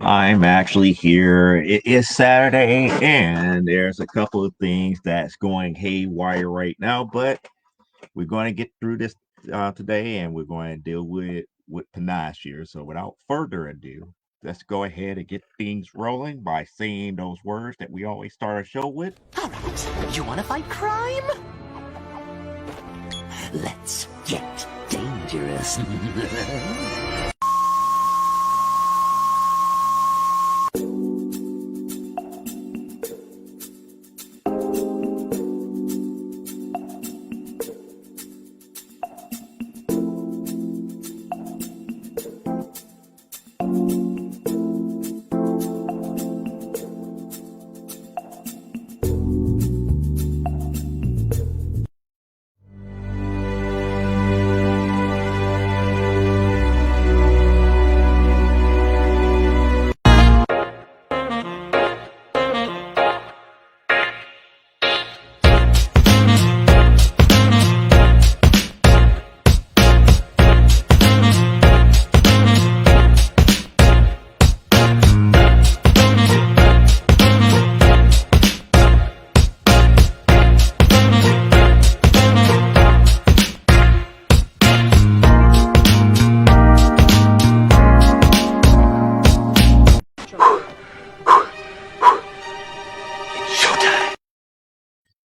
I'm actually here. It is Saturday, and there's a couple of things that's going haywire right now, but we're going to get through this today, and we're going to deal with panache here. So, without further ado, let's go ahead and get things rolling by saying those words that we always start a show with. All right, you want to fight crime? Let's get dangerous.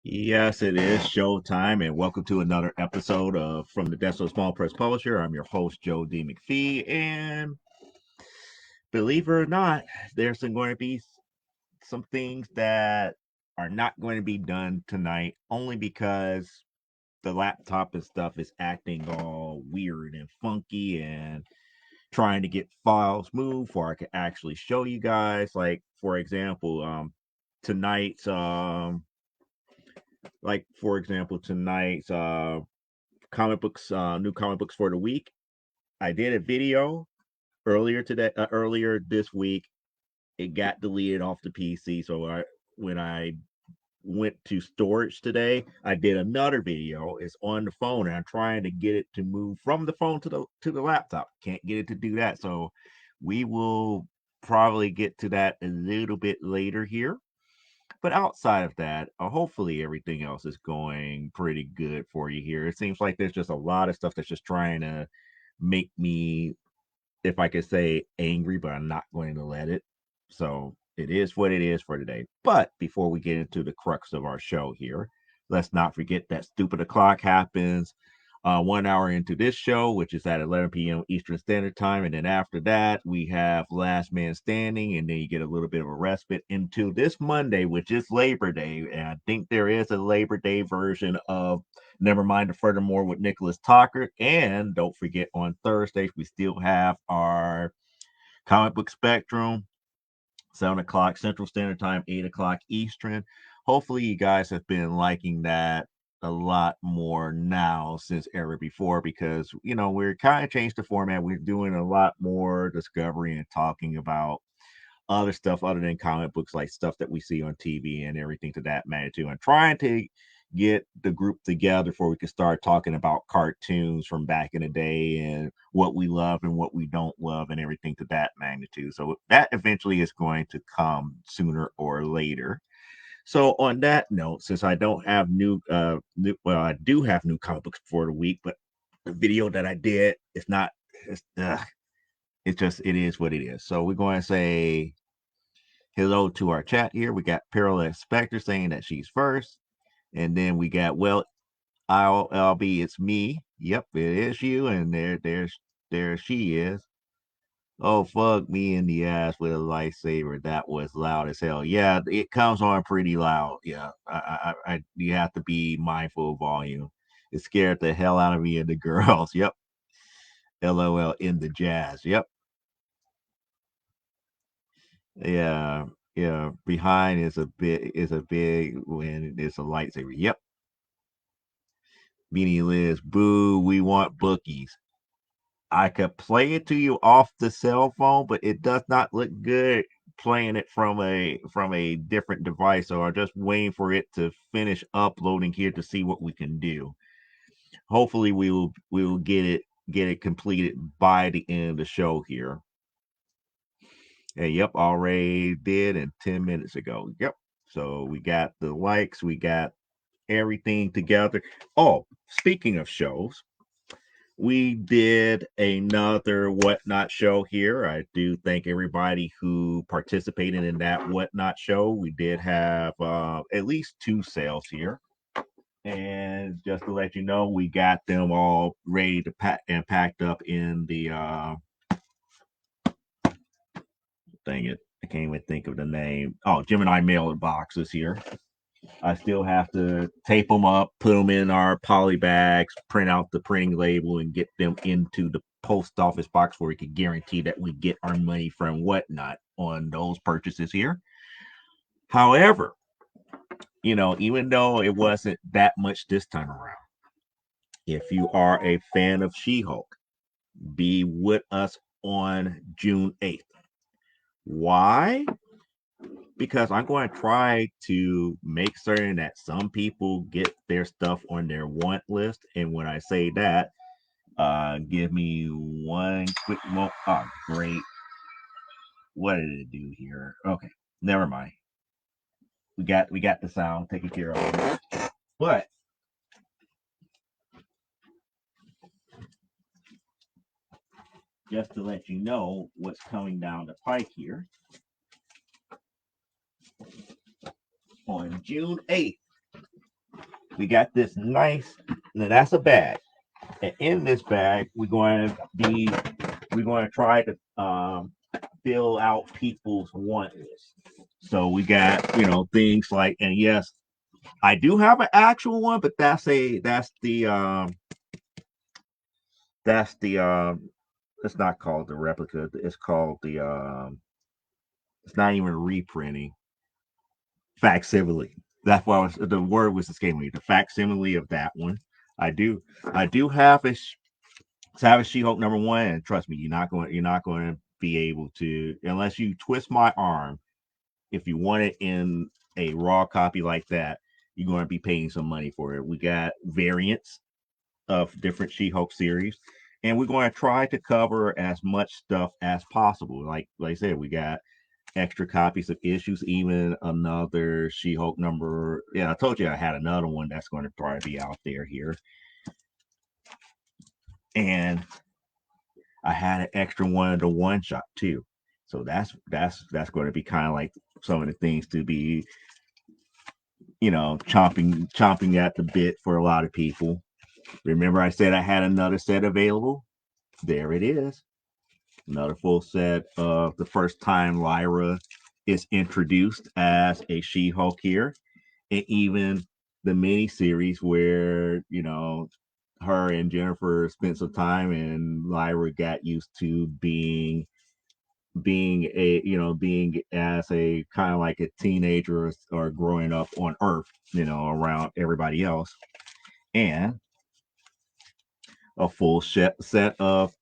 Yes, it is showtime, and welcome to another episode of From the Desk of a Small Press Publisher. I'm your host, Joe D. McPhee, and believe it or not, going to be some things that are not going to be done tonight only because the laptop and stuff is acting all weird and funky and trying to get files moved before I can actually show you guys. Like, for example, tonight's tonight's comic books, new comic books for the week. I did a video earlier this week. It got deleted off the PC, so when I went to storage today, I did another video. It's on the phone, and I'm trying to get it to move from the phone to the laptop. Can't get it to do that, so we will probably get to that a little bit later here. But outside of that, hopefully everything else is going pretty good for you here. It seems like there's just a lot of stuff that's just trying to make me, if I could say, angry, but I'm not going to let it. So it is what it is for today. But before we get into the crux of our show here, let's not forget that stupid o'clock happens 1 hour into this show, which is at 11 p.m. Eastern Standard Time. And then after that, we have Last Man Standing. And then you get a little bit of a respite into this Monday, which is Labor Day. And I think there is a Labor Day version of Nevermind the Furthermore with Nicholas Tucker. And don't forget, on Thursdays, we still have our Comic Book Spectrum, 7 o'clock Central Standard Time, 8 o'clock Eastern. Hopefully, you guys have been liking that a lot more now since ever before because, we're kind of changed the format. We're doing a lot more discovery and talking about other stuff other than comic books, like stuff that we see on TV and everything to that magnitude, and trying to get the group together before we can start talking about cartoons from back in the day and what we love and what we don't love and everything to that magnitude. So that eventually is going to come sooner or later. So on that note, since I don't have I do have new comic books for the week, but the video that I did is not. It's just it is what it is. So we're going to say hello to our chat here. We got Parallel Spectre saying that she's first. And then we got, well, LB, it's me. Yep, it is you. And there she is. Oh, fuck me in the ass with a lightsaber. That was loud as hell. Yeah, it comes on pretty loud. Yeah, you have to be mindful of volume. It scared the hell out of me and the girls. Yep. LOL in the jazz. Yep. Yeah, yeah. Behind is a big when it's a lightsaber. Yep. Beanie Liz, boo, we want bookies. I could play it to you off the cell phone, but it does not look good playing it from a different device. So I'm just waiting for it to finish uploading here to see what we can do. Hopefully we will get it completed by the end of the show here. Hey, yep, already did and 10 minutes ago. Yep. So we got the likes, we got everything together. Oh, speaking of shows, we did another Whatnot show here. I do thank everybody who participated in that Whatnot show. We did have at least two sales here. And just to let you know, we got them all ready to pack and packed up in the dang it. I can't even think of the name. Oh, Gemini mail boxes here. I still have to tape them up, put them in our poly bags, print out the printing label, and get them into the post office box where we can guarantee that we get our money from Whatnot on those purchases here. However, even though it wasn't that much this time around, if you are a fan of She Hulk, be with us on June 8th. Why? Because I'm going to try to make certain that some people get their stuff on their want list. And when I say that, give me one quick moment. Oh, great. What did it do here? Okay, never mind. We got the sound taken care of. But just to let you know what's coming down the pike here on June 8th, we got this nice. Now that's a bag. And in this bag, we're going to try to fill out people's want list. So we got things like, and yes, I do have an actual one, but that's the it's not called the replica. It's called the it's not even reprinting, facsimile. That's why the word was escaping me. The facsimile of that one. I do have a She-Hulk #1, and trust me, you're not going to be able to unless you twist my arm. If you want it in a raw copy like that, you're going to be paying some money for it. We got variants of different She-Hulk series, and we're going to try to cover as much stuff as possible. Like I said, we got extra copies of issues, even another She-Hulk number. Yeah, I told you I had another one that's going to probably be out there here, and I had an extra one of the one shot too. So that's going to be kind of like some of the things to be chomping at the bit for a lot of people. Remember, I said I had another set available. There it is, another full set of the first time Lyra is introduced as a She-Hulk here, and even the mini series where her and Jennifer spent some time, and Lyra got used to being as a kind of like a teenager or growing up on Earth, around everybody else, and a full set of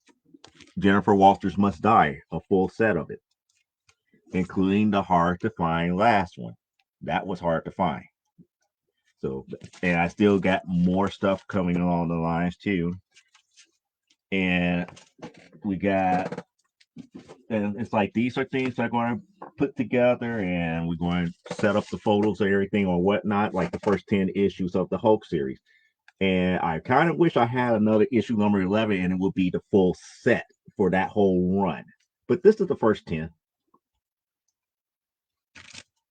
Jennifer Walters Must Die, a full set of it, including the hard to find last one. That was hard to find. So, and I still got more stuff coming along the lines too. And we got, and it's like these are things I'm going to put together, and we're going to set up the photos and everything or whatnot, like the first 10 issues of the Hulk series. And I kind of wish I had another issue number 11, and it would be the full set for that whole run. But this is the first 10.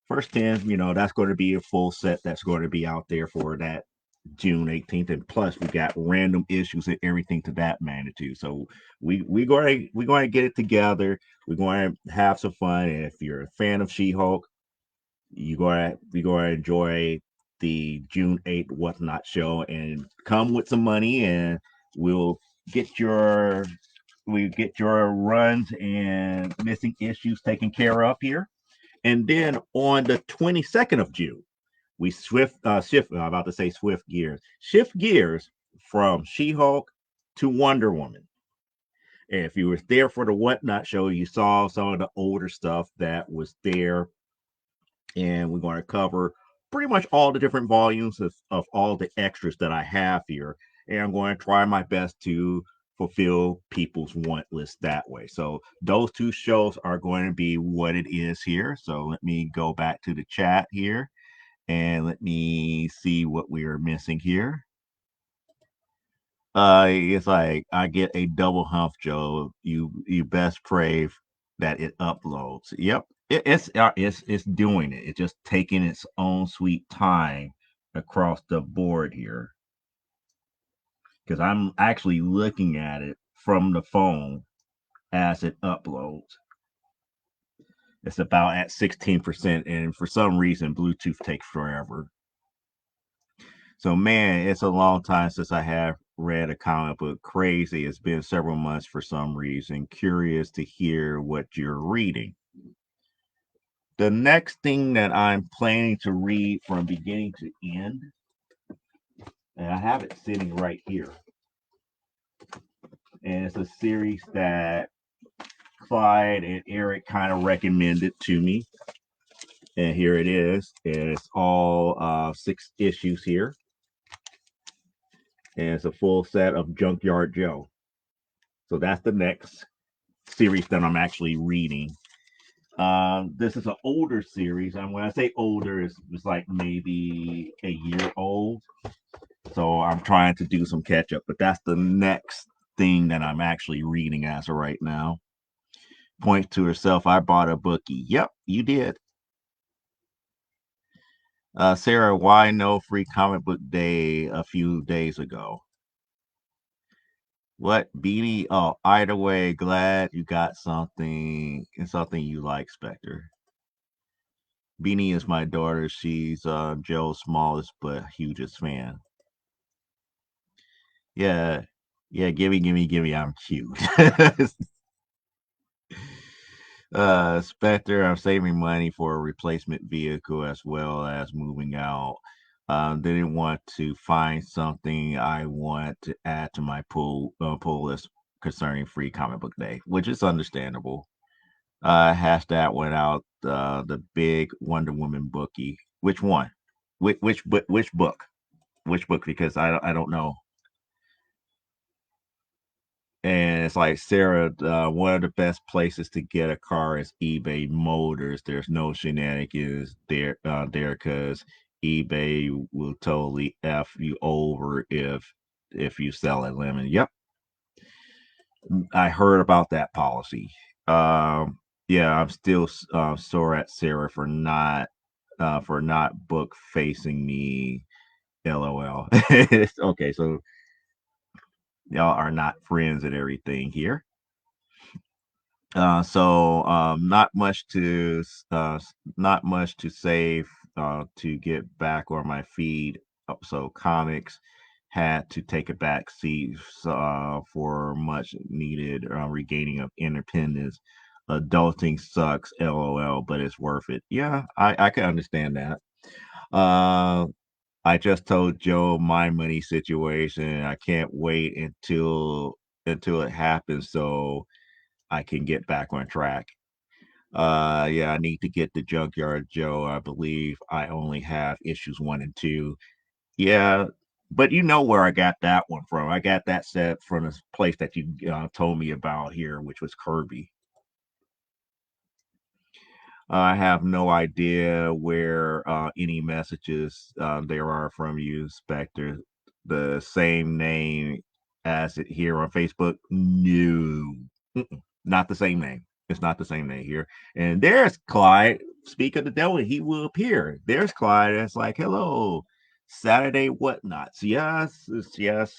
First 10, that's going to be a full set that's going to be out there for that June 18th. And plus, we got random issues and everything to that magnitude. So we're going to get it together. We're going to have some fun. And if you're a fan of She-Hulk, you're going to enjoy the June 8th WhatNot show and come with some money, and we'll get your runs and missing issues taken care of here. And then on the 22nd of June, we shift. I'm about to say shift gears from She-Hulk to Wonder Woman. And if you were there for the Whatnot show, you saw some of the older stuff that was there, and we're going to cover pretty much all the different volumes of all the extras that I have here. And I'm going to try my best to fulfill people's want list that way. So those two shows are going to be what it is here. So let me go back to the chat here and let me see what we are missing here. It's like I get a double hump, Joe. You best pray that it uploads. Yep, it's doing it. It's just taking its own sweet time across the board here because I'm actually looking at it from the phone as it uploads. It's about at 16%, and for some reason, Bluetooth takes forever. So, man, it's a long time since I have read a comic book. Crazy. It's been several months for some reason. Curious to hear what you're reading. The next thing that I'm planning to read from beginning to end, and I have it sitting right here, and it's a series that Clyde and Eric kind of recommended to me. And here it is. And it's all 6 issues here. And it's a full set of Junkyard Joe. So that's the next series that I'm actually reading. This is an older series, and when I say older, it's like maybe a year old. So I'm trying to do some catch up, but that's the next thing that I'm actually reading as of right now. Points to herself, I bought a bookie. Yep, you did. Sarah, why no free comic book day a few days ago? What Beanie? Oh, either way, glad you got something and something you like, Spectre. Beanie is my daughter. She's Joe's smallest but hugest fan. Yeah, yeah. Gimme, gimme, gimme. I'm cute. Spectre, I'm saving money for a replacement vehicle as well as moving out. Didn't want to find something I want to add to my pull list concerning Free Comic Book Day, which is understandable. Hash that one out. The big Wonder Woman bookie. Which one? Which book? Which book? Because I don't know. And it's like Sarah, one of the best places to get a car is eBay Motors. There's no shenanigans there because eBay will totally f you over if you sell a lemon. Yep, I heard about that policy. Yeah, I'm still sore at Sarah for not book facing me. LOL. Okay, so y'all are not friends and everything here. Not much not much to save to get back on my feed. So comics had to take a back seat for much needed regaining of independence. Adulting sucks, lol, but it's worth it. Yeah, I can understand that. Uh, I just told Joe my money situation. I can't wait until it happens. So I can get back on track. Yeah, I need to get the Junkyard Joe. I believe I only have issues 1 and 2. Yeah, but you know where I got that one from. I got that set from this place that you told me about here, which was Kirby. I have no idea where any messages there are from you, Spectre. The same name as it here on Facebook? No, not the same name. It's not the same name here. And there's Clyde. Speak of the devil, he will appear. There's Clyde. It's like, hello, Saturday WhatNots. Yes, yes,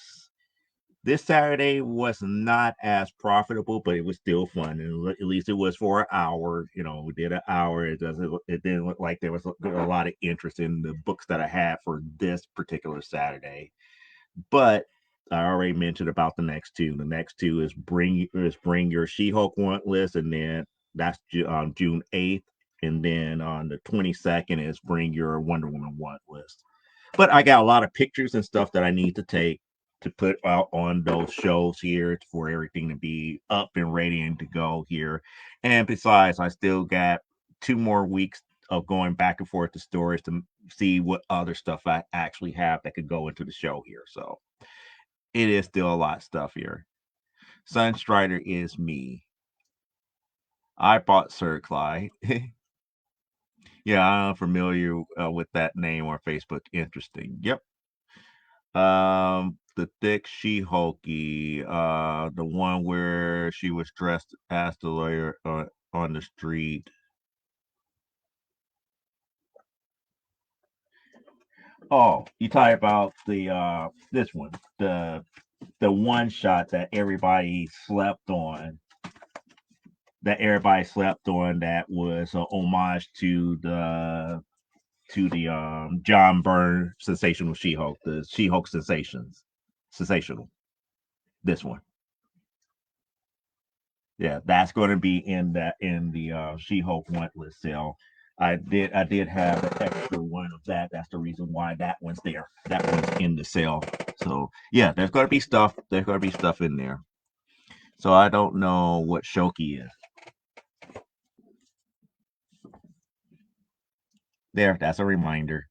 this Saturday was not as profitable, but it was still fun. And at least it was for an hour. You know, we did an hour. It didn't look like there was a lot of interest in the books that I had for this particular Saturday. But I already mentioned about the next two. The next two is bring your She-Hulk want list, and then that's on June 8th. And then on the 22nd is bring your Wonder Woman want list. But I got a lot of pictures and stuff that I need to take to put out on those shows here for everything to be up and ready and to go here. And besides, I still got 2 more weeks of going back and forth to stores to see what other stuff I actually have that could go into the show here. So it is still a lot of stuff here. Sunstrider is me. I bought Sir Clyde. Yeah, I'm familiar with that name on Facebook. Interesting. Yep. The thick She-Hulky, the one where she was dressed as the lawyer on the street. Oh, you talk about the this one, the one shot that everybody slept on. That everybody slept on. That was a homage to the John Byrne sensational She-Hulk, the She-Hulk sensational. This one, yeah, that's going to be in the She-Hulk wantless sale. I did have an extra one of that. That's the reason why that one's there. That one's in the sale. So yeah, there's going to be stuff. There's going to be stuff in there. So I don't know what Shoki is. There, that's a reminder.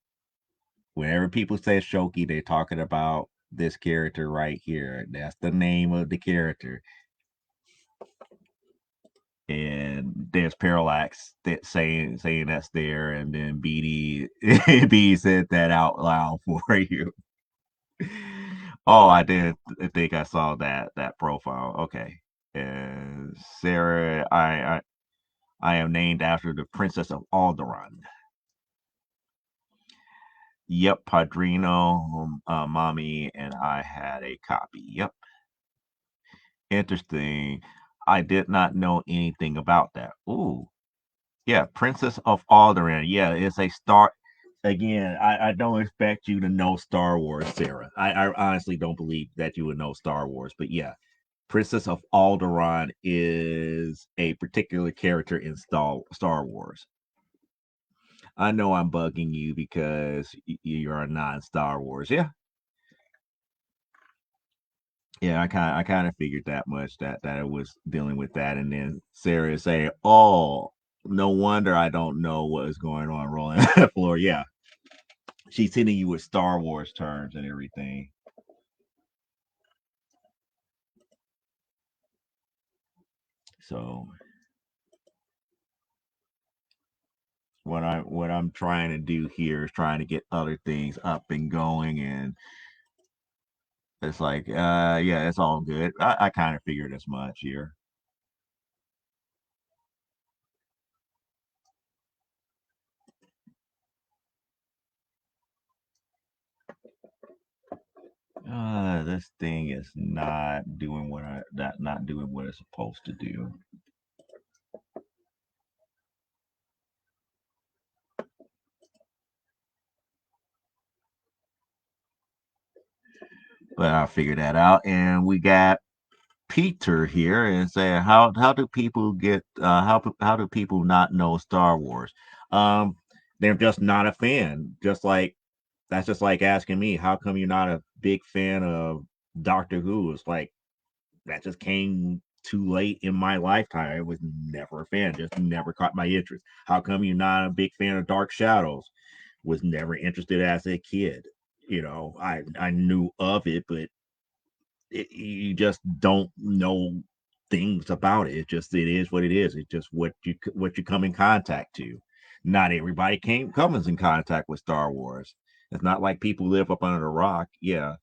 Whenever people say Shoki, they're talking about this character right here. That's the name of the character. And there's Parallax that saying that's there, and then BD BD said that out loud for you. Oh, I didn't think I saw that profile. Okay, and Sarah, I am named after the Princess of Alderaan. Yep, Padrino, mommy, and I had a copy. Yep, interesting. I did not know anything about that. Ooh, yeah, Princess of Alderaan. Yeah, it's a star. Again, I don't expect you to know Star Wars, Sarah. I honestly don't believe that you would know Star Wars, but yeah, Princess of Alderaan is a particular character in Star Wars. I know I'm bugging you because you're a non-Star Wars. Yeah, yeah, I kind of figured that much that it was dealing with that, and then Sarah is saying, "Oh, no wonder I don't know what is going on rolling on the floor." Yeah, she's hitting you with Star Wars terms and everything. So what I'm trying to do here is trying to get other things up and going, and it's like, yeah, it's all good. I kind of figured as much here. This thing is not doing what it's supposed to do. But I'll figure that out. And we got Peter here and saying, how do people get how do people not know Star Wars? Um, they're just not a fan. Just like that's just like asking me, how come you're not a big fan of Doctor Who? It's like that just came too late in my lifetime. I was never a fan, just never caught my interest. How come you're not a big fan of Dark Shadows? Was never interested as a kid. I knew of it, but you just don't know things about it. It is what it is. It's just what you come in contact to. Not everybody comes in contact with Star Wars. It's not like people live up under a rock. Yeah,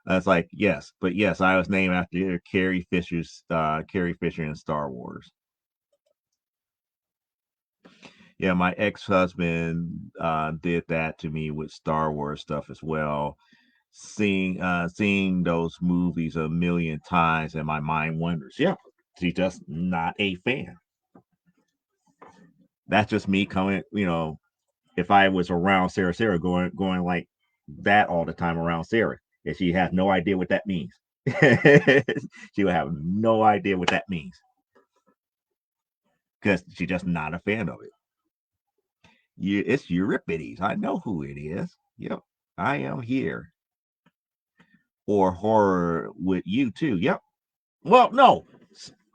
that's like yes, but yes, I was named after Carrie Fisher in Star Wars. Yeah, my ex-husband did that to me with Star Wars stuff as well. Seeing those movies a million times, and my mind wanders. Yeah, she's just not a fan. That's just me coming. If I was around Sarah going like that all the time around Sarah, and she has no idea what that means. She would have no idea what that means because she's just not a fan of it. It's Euripides. I know who it is. Yep, I am here. Or horror with you too. Yep. Well, no,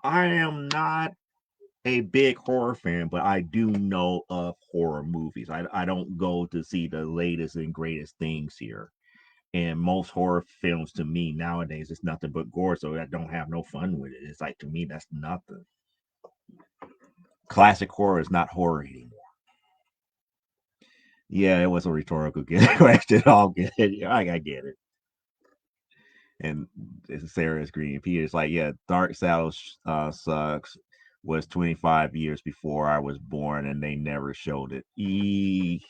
I am not a big horror fan, but I do know of horror movies. I don't go to see the latest and greatest things here. And most horror films to me nowadays is nothing but gore, so I don't have no fun with it. It's like to me that's nothing. Classic horror is not horror anymore. Yeah, it was a rhetorical question. All good. I get it. And Sarah's green. Peter's like, yeah, Dark South sucks. Was 25 years before I was born, and they never showed it. It.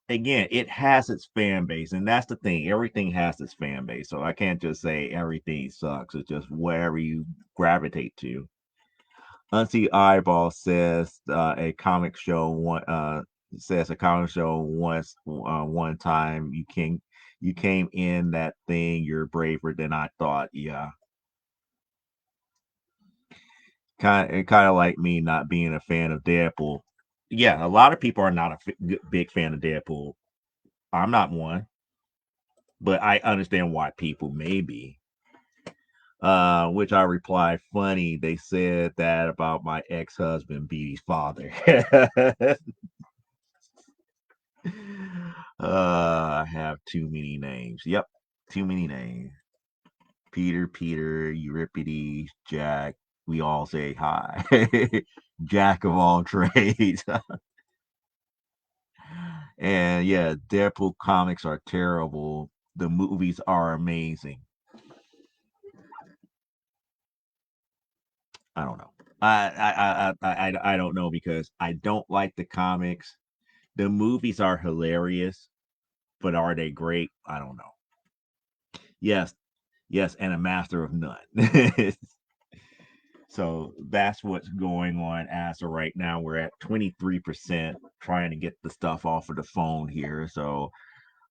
Again, it has its fan base, and that's the thing. Everything has its fan base, so I can't just say everything sucks. It's just wherever you gravitate to. Auntie Eyeball says a comic show once one time you came in that thing. You're braver than I thought. Yeah, kind of like me not being a fan of Deadpool. Yeah, a lot of people are not a big fan of Deadpool. I'm not one, but I understand why people may be. Which I replied, funny. They said that about my ex-husband, Beatty's father. I have too many names. Yep, too many names. Peter, Euripides, Jack. We all say hi. Jack of all trades. And yeah, Deadpool comics are terrible. The movies are amazing. I don't know. I don't know because I don't like the comics. The movies are hilarious, but are they great? I don't know. Yes, yes, and a master of none. So that's what's going on as of right now. We're at 23% trying to get the stuff off of the phone here. So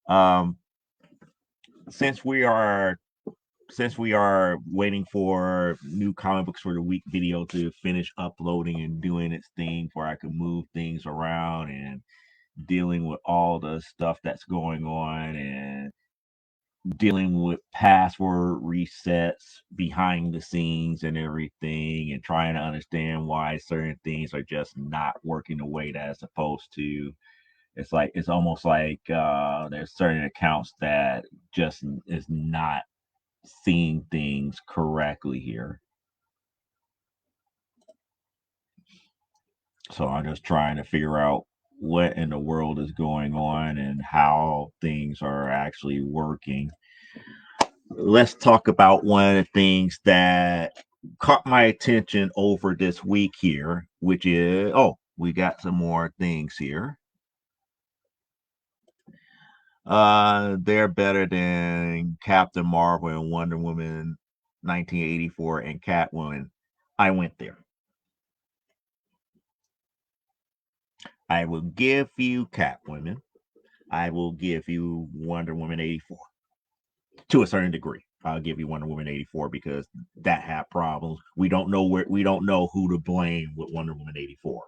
um since we are since we are waiting for new comic books for the week video to finish uploading and doing its thing where I can move things around and dealing with all the stuff that's going on and dealing with password resets behind the scenes and everything and trying to understand why certain things are just not working the way that it's supposed to. It's almost like there's certain accounts that just is not seeing things correctly here. So I'm just trying to figure out what in the world is going on and how things are actually working. Let's talk about one of the things that caught my attention over this week here, which is we got some more things here. They're better than Captain Marvel and Wonder Woman 1984 and Catwoman. I went there. I will give you Catwoman. I will give you Wonder Woman 84 to a certain degree. I'll give you Wonder Woman 84 because that had problems. We don't know who to blame with Wonder Woman 84.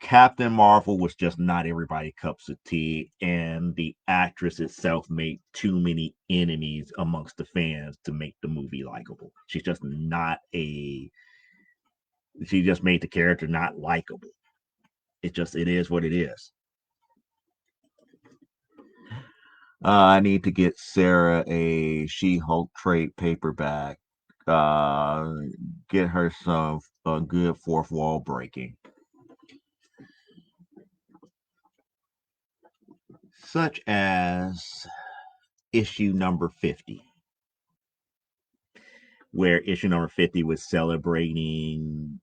Captain Marvel was just not everybody cups of tea, and the actress itself made too many enemies amongst the fans to make the movie likable. She's just not a. She just made the character not likable. It is what it is. I need to get Sarah a She-Hulk trade paperback. Uh, get her some a good fourth wall breaking, such as issue number 50, where issue number 50 was celebrating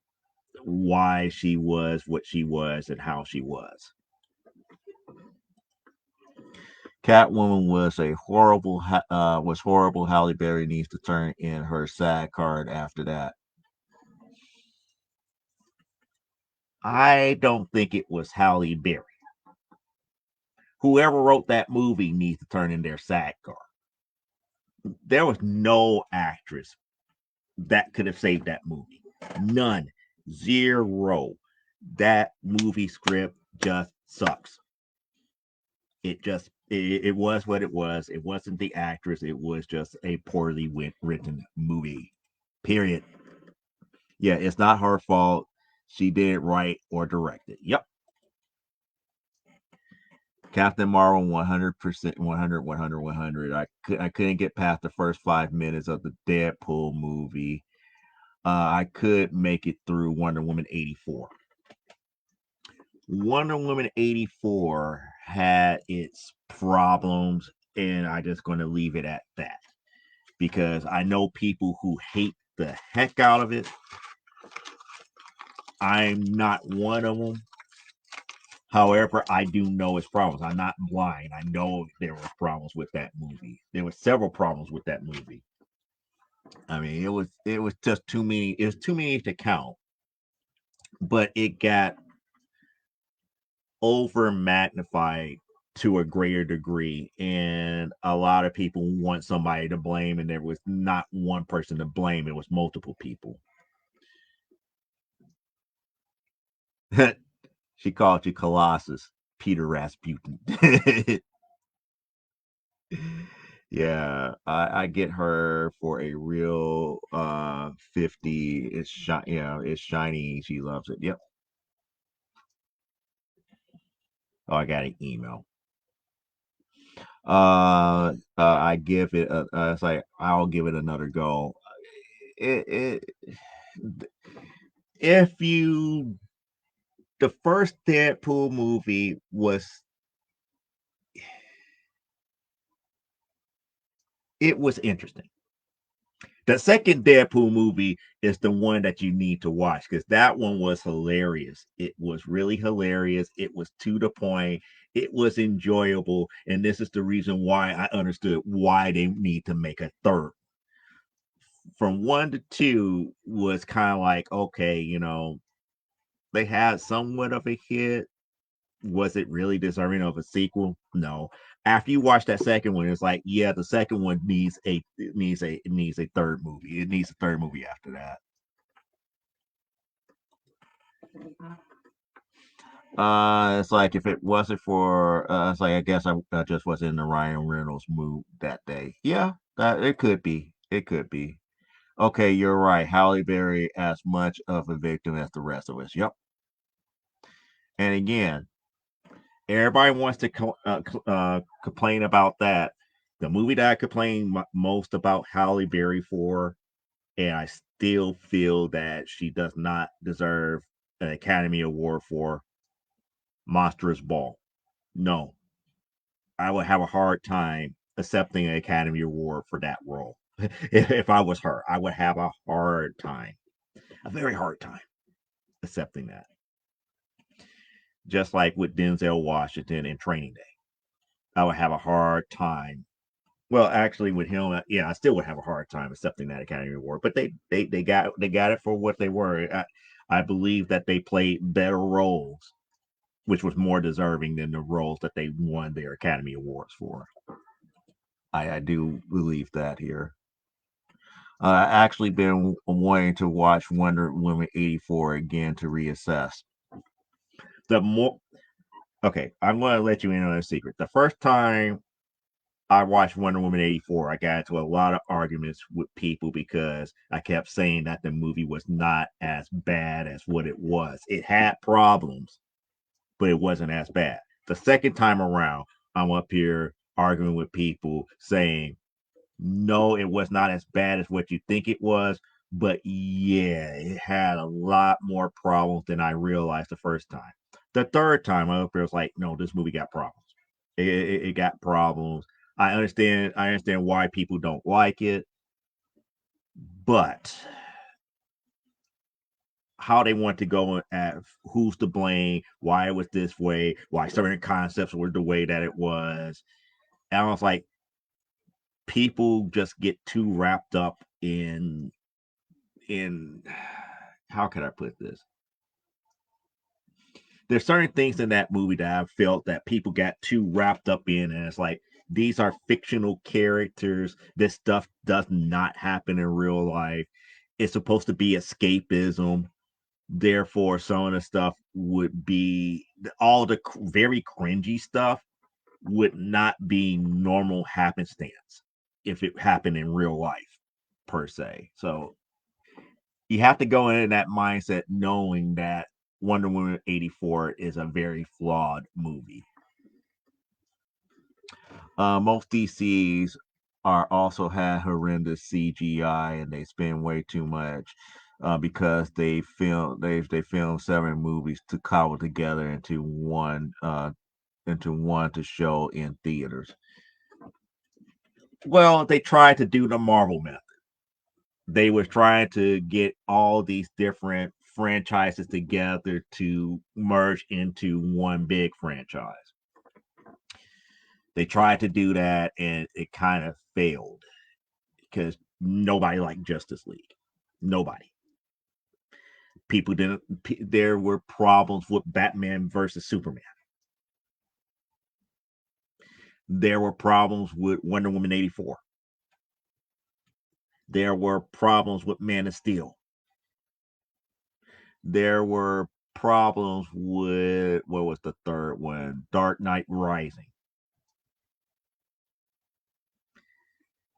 why she was what she was and how she was. Catwoman was horrible. Halle Berry needs to turn in her SAG card after that. I don't think it was Halle Berry. Whoever wrote that movie needs to turn in their SAG card. There was no actress that could have saved that movie. None. Zero. That movie script just sucks. It was what it was. It wasn't the actress. It was just a poorly written movie. Period. Yeah, it's not her fault. She didn't write or direct it. Yep. Captain Marvel 100%, 100, 100, 100. I couldn't get past the first 5 minutes of the Deadpool movie. I could make it through Wonder Woman 84. Wonder Woman 84 had its problems, and I just going to leave it at that because I know people who hate the heck out of it. I'm not one of them. However, I do know its problems. I'm not blind. I know there were problems with that movie. There were several problems with that movie. I mean, it was just too many. It was too many to count. But it got over magnified to a greater degree, and a lot of people want somebody to blame, and there was not one person to blame. It was multiple people. She called you Colossus, Peter Rasputin. Yeah, I get her for a real 50. It's yeah, it's shiny. She loves it. Yep. Oh, I got an email. I give it it's like I'll give it another go. It if you the first Deadpool movie was it was interesting. The second Deadpool movie is the one that you need to watch because that one was hilarious. It was really hilarious. It was to the point. It was enjoyable. And this is the reason why I understood why they need to make a third. From one to two was kind of like, okay, they had somewhat of a hit. Was it really deserving of a sequel? No. After you watch that second one, it's like, yeah, the second one needs a third movie. It needs a third movie after that. It's like if it wasn't for, it's like I guess I just wasn't in the Ryan Reynolds mood that day. Yeah, it could be. It could be. Okay, you're right. Halle Berry as much of a victim as the rest of us. Yep. And again, everybody wants to complain about that. The movie that I complain most about Halle Berry for, and I still feel that she does not deserve an Academy Award for Monstrous Ball. No, I would have a hard time accepting an Academy Award for that role. If I was her, I would have a hard time, a very hard time accepting that. Just like with Denzel Washington in Training Day, I would have a hard time. Well, actually, with him, yeah, I still would have a hard time accepting that Academy Award. But they got it for what they were. I believe that they played better roles, which was more deserving than the roles that they won their Academy Awards for. I do believe that here. I actually been wanting to watch Wonder Woman 84 again to reassess. The more Okay, I'm going to let you in on a secret. The first time I watched Wonder Woman 84, I got into a lot of arguments with people because I kept saying that the movie was not as bad as what it was. It had problems, but it wasn't as bad. The second time around, I'm up here arguing with people saying, no, it was not as bad as what you think it was, but yeah, it had a lot more problems than I realized the first time. The third time, I was like, no, this movie got problems. It got problems. I understand. I understand why people don't like it, but how they want to go at who's to blame, why it was this way, why certain concepts were the way that it was. And I was like, people just get too wrapped up in how can I put this? There's certain things in that movie that I felt that people got too wrapped up in, and it's like these are fictional characters. This stuff does not happen in real life. It's supposed to be escapism. Therefore, some of the stuff would be all the very cringy stuff would not be normal happenstance if it happened in real life per se. So you have to go in that mindset knowing that Wonder Woman 84 is a very flawed movie. Most DCs are also had horrendous CGI, and they spend way too much because they film 7 movies to cobble together into one to show in theaters. Well, they tried to do the Marvel method. They were trying to get all these different franchises together to merge into one big franchise. They tried to do that, and it kind of failed because nobody liked Justice League. Nobody. People didn't. There were problems with Batman versus Superman. There were problems with Wonder Woman 84. There were problems with Man of Steel. There were problems with what was the third one? Dark Knight Rising.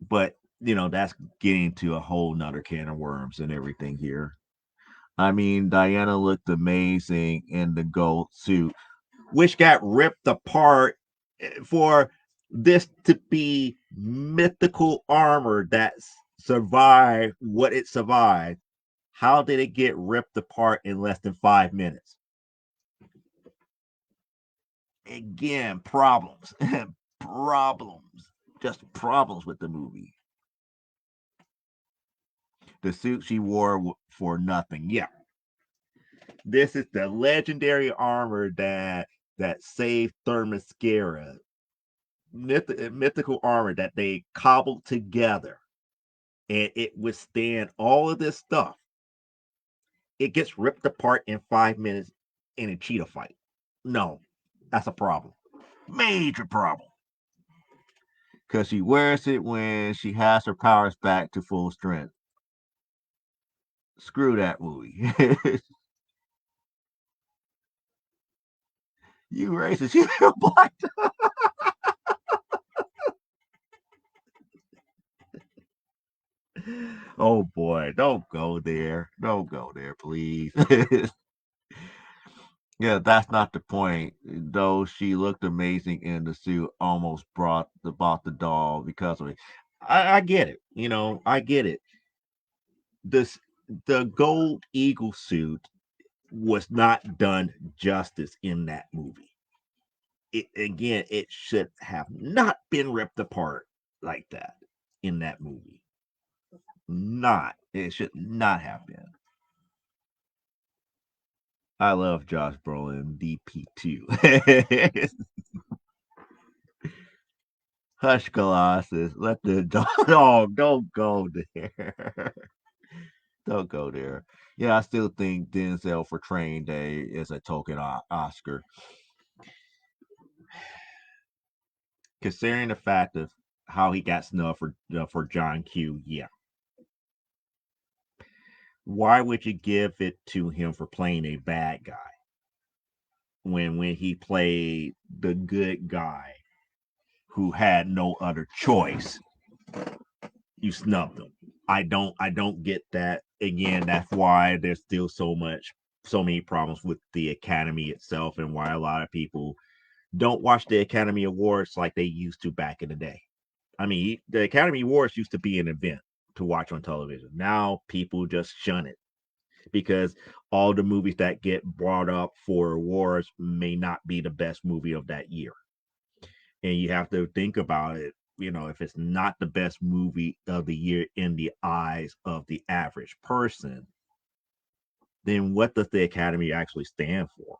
But that's getting to a whole nother can of worms and everything here. I mean, Diana looked amazing in the gold suit, which got ripped apart for this to be mythical armor that survived what it survived. How did it get ripped apart in less than 5 minutes? Again, problems, problems, just problems with the movie. The suit she wore for nothing. Yeah, this is the legendary armor that saved Themyscira. Mythical armor that they cobbled together, and it withstand all of this stuff. It gets ripped apart in 5 minutes in a cheetah fight. No, that's a problem. Major problem. Because she wears it when she has her powers back to full strength. Screw that movie. You racist. You black. Oh boy, don't go there. Don't go there, please. Yeah, that's not the point. Though she looked amazing in the suit, almost bought the doll because of it. I get it. I get it. This the gold eagle suit was not done justice in that movie. It should have not been ripped apart like that in that movie. Not. It should not have been. I love Josh Brolin, DP2. Hush, Colossus. Let the dog. Oh, don't go there. Don't go there. Yeah, I still think Denzel for Training Day is a token Oscar, considering the fact of how he got snubbed for John Q. Yeah, why would you give it to him for playing a bad guy when he played the good guy who had no other choice? You snubbed him. I don't get that. Again, that's why there's still so many problems with the Academy itself, and why a lot of people don't watch the Academy Awards like they used to back in the day. I mean, the Academy Awards used to be an event to watch on television. Now people just shun it because all the movies that get brought up for awards may not be the best movie of that year. And you have to think about it. If it's not the best movie of the year in the eyes of the average person, then what does the Academy actually stand for?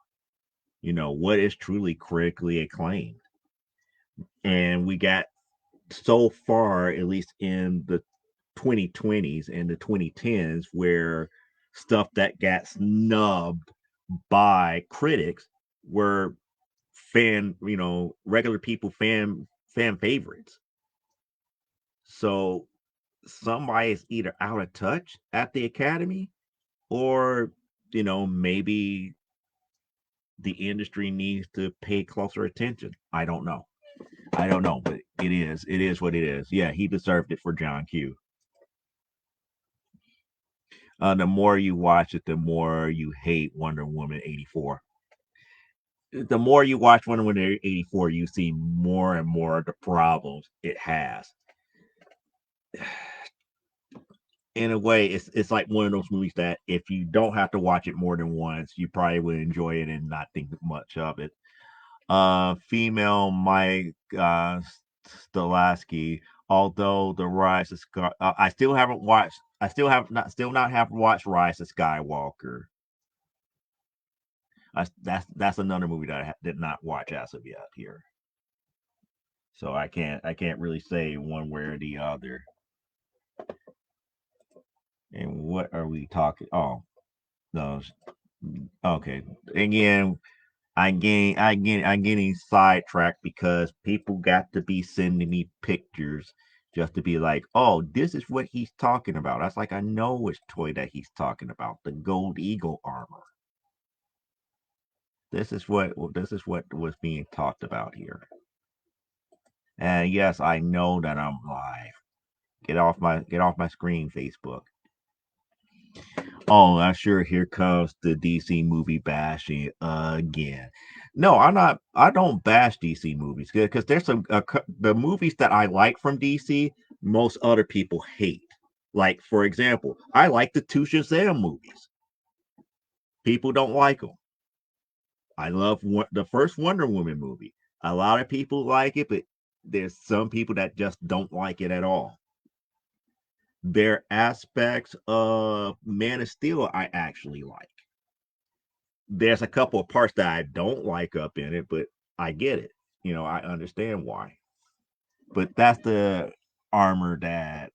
What is truly critically acclaimed? And we got so far, at least in the 2020s and the 2010s, where stuff that got snubbed by critics were regular people fan favorites. So somebody is either out of touch at the Academy, or maybe the industry needs to pay closer attention. I don't know, but it is what it is. Yeah, he deserved it for John Q. The more you watch it, the more you hate Wonder Woman 84. the more you watch Wonder Woman 84, you see more and more of the problems it has. In a way, it's like one of those movies that if you don't have to watch it more than once, you probably would enjoy it and not think much of it. Female Mike Stolaski, although the Rise of I still haven't watched. I still not have watched Rise of Skywalker. That's another movie that I did not watch as of yet here. So I can't really say one way or the other. And what are we talking? Oh, no. Okay. Again, I'm getting sidetracked because people got to be sending me pictures just to be like, oh, this is what he's talking about. I was like, I know which toy that he's talking about, the Gold Eagle armor. This is what was being talked about here. And yes, I know that I'm live. Get off my screen, Facebook. Oh, I'm sure here comes the DC movie bashing again. No, I'm not. I don't bash DC movies because there's the movies that I like from DC. Most other people hate. Like for example, I like the two Shazam movies. People don't like them. I love the first Wonder Woman movie. A lot of people like it, but there's some people that just don't like it at all. There are aspects of Man of Steel I actually like. There's a couple of parts that I don't like up in it, but I get it. I understand why. But that's the armor that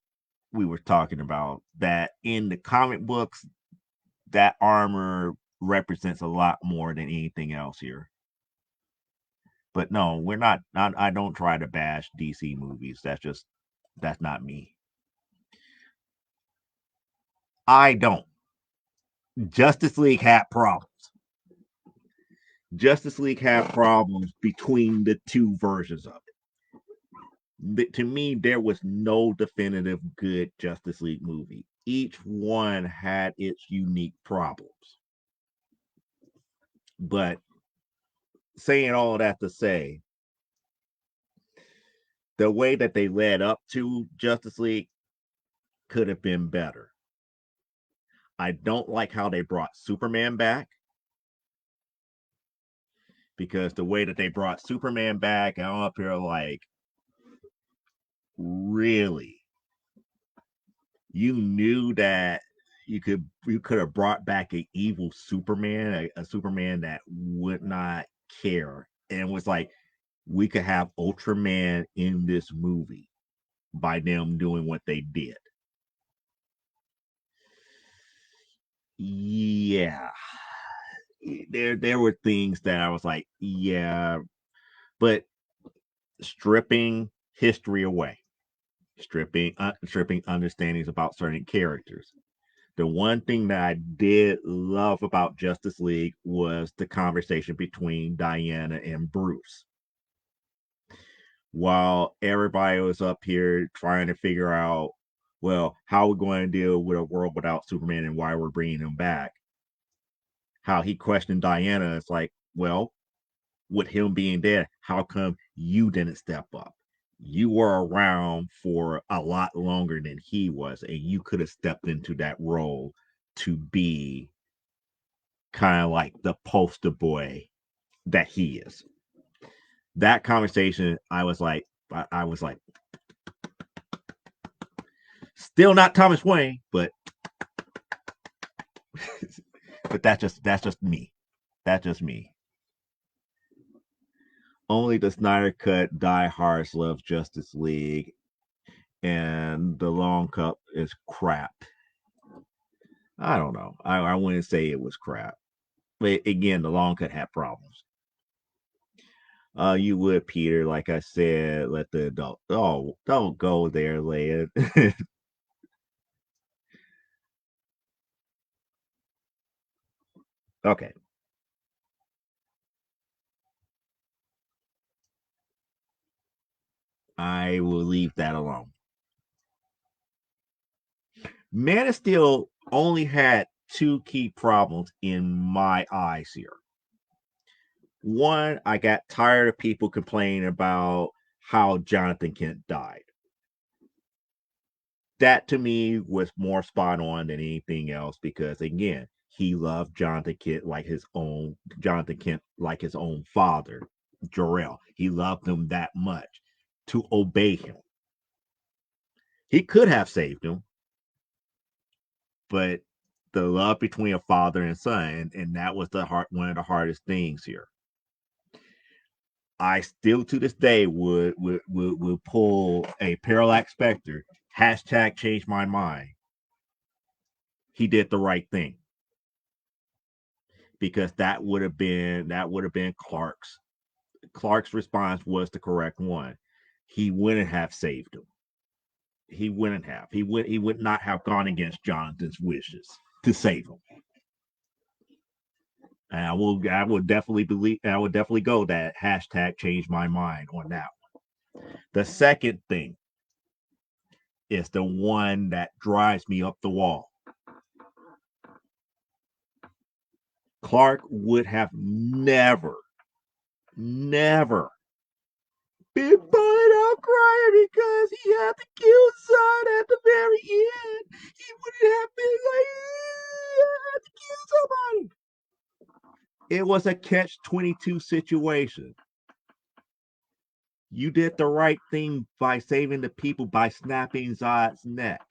we were talking about. That in the comic books, that armor represents a lot more than anything else here. But no, we're not. I don't try to bash DC movies. That's not me. I don't. Justice League had problems. Justice League had problems between the two versions of to me, there was no definitive good Justice League movie. Each one had its unique problems. But saying all that to say, the way that they led up to Justice League could have been better. I don't like how they brought Superman back because the way that they brought Superman back, I'm up here like, really? You knew that you could have brought back an evil Superman, a Superman that would not care, and was like, we could have Ultraman in this movie by them doing what they did. Yeah, there were things that I was like, yeah, but stripping history away, stripping understandings about certain characters. The one thing that I did love about Justice League was the conversation between Diana and Bruce. While everybody was up here trying to figure out, well, how we're going to deal with a world without Superman and why we're bringing him back, how he questioned Diana, it's like, well, with him being dead, how come you didn't step up? You were around for a lot longer than he was, and you could have stepped into that role to be kind of like the poster boy that he is. That conversation, I was like, still not Thomas Wayne, but but that's just me. That's just me. Only the Snyder Cut diehards love Justice League, and the long cut is crap. I don't know. I wouldn't say it was crap. But again, the long cut had problems. You would, Peter, like I said, let the adult. Oh, don't go there, Leia. Okay, I will leave that alone. Man of Steel only had two key problems in my eyes here. One, I got tired of people complaining about how Jonathan Kent died. That to me was more spot on than anything else because again, he loved Jonathan Kent like his own father, Jarrell. He loved him that much to obey him. He could have saved him, but the love between a father and son, and that was one of the hardest things here. I still to this day would pull a Parallax Spectre hashtag change my mind. He did the right thing because that would have been Clark's response was the correct one. He wouldn't have saved him. He wouldn't have. He would not have gone against Jonathan's wishes to save him. And I would definitely go that hashtag change my mind on that. The second thing is the one that drives me up the wall. Clark would have never been falling out crying because he had to kill Son at the very end. He wouldn't have been like, I had to kill somebody. It was a catch 22 situation. You did the right thing by saving the people by snapping Zod's neck.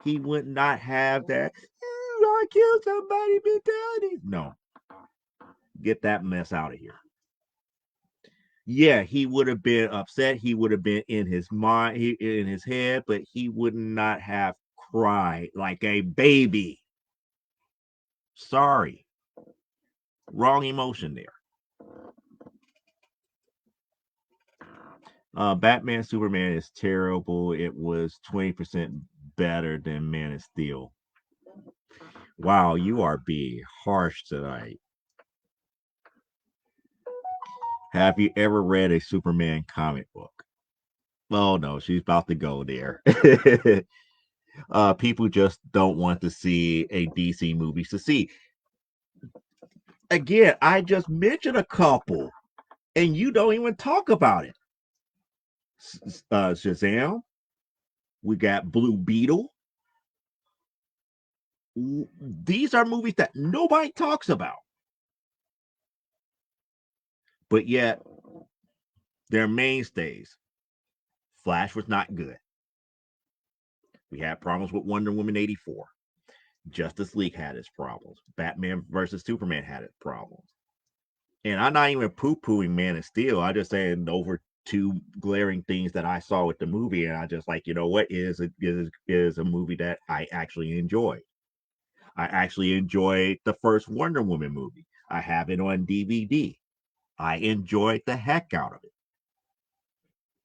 He would not have that. I killed somebody mentality. No, get that mess out of here. Yeah, he would have been upset. He would have been in his mind, in his head, but he would not have cried like a baby. Sorry, wrong emotion there. Batman Superman is terrible. It was 20% better than Man of Steel. Wow, you are being harsh tonight. Have you ever read a Superman comic book? Oh no, she's about to go there. People just don't want to see a DC movie to see. Again, I just mentioned a couple, and you don't even talk about it. Shazam. We got Blue Beetle. These are movies that nobody talks about, but yet they're mainstays. Flash was not good. We had problems with Wonder Woman 84. Justice League had its problems. Batman versus Superman had its problems. And I'm not even poo-pooing Man of Steel. I just saying over two glaring things that I saw with the movie, and I just like, you know what is a movie that I actually enjoy. I actually enjoyed the first Wonder Woman movie. I have it on DVD. I enjoyed the heck out of it.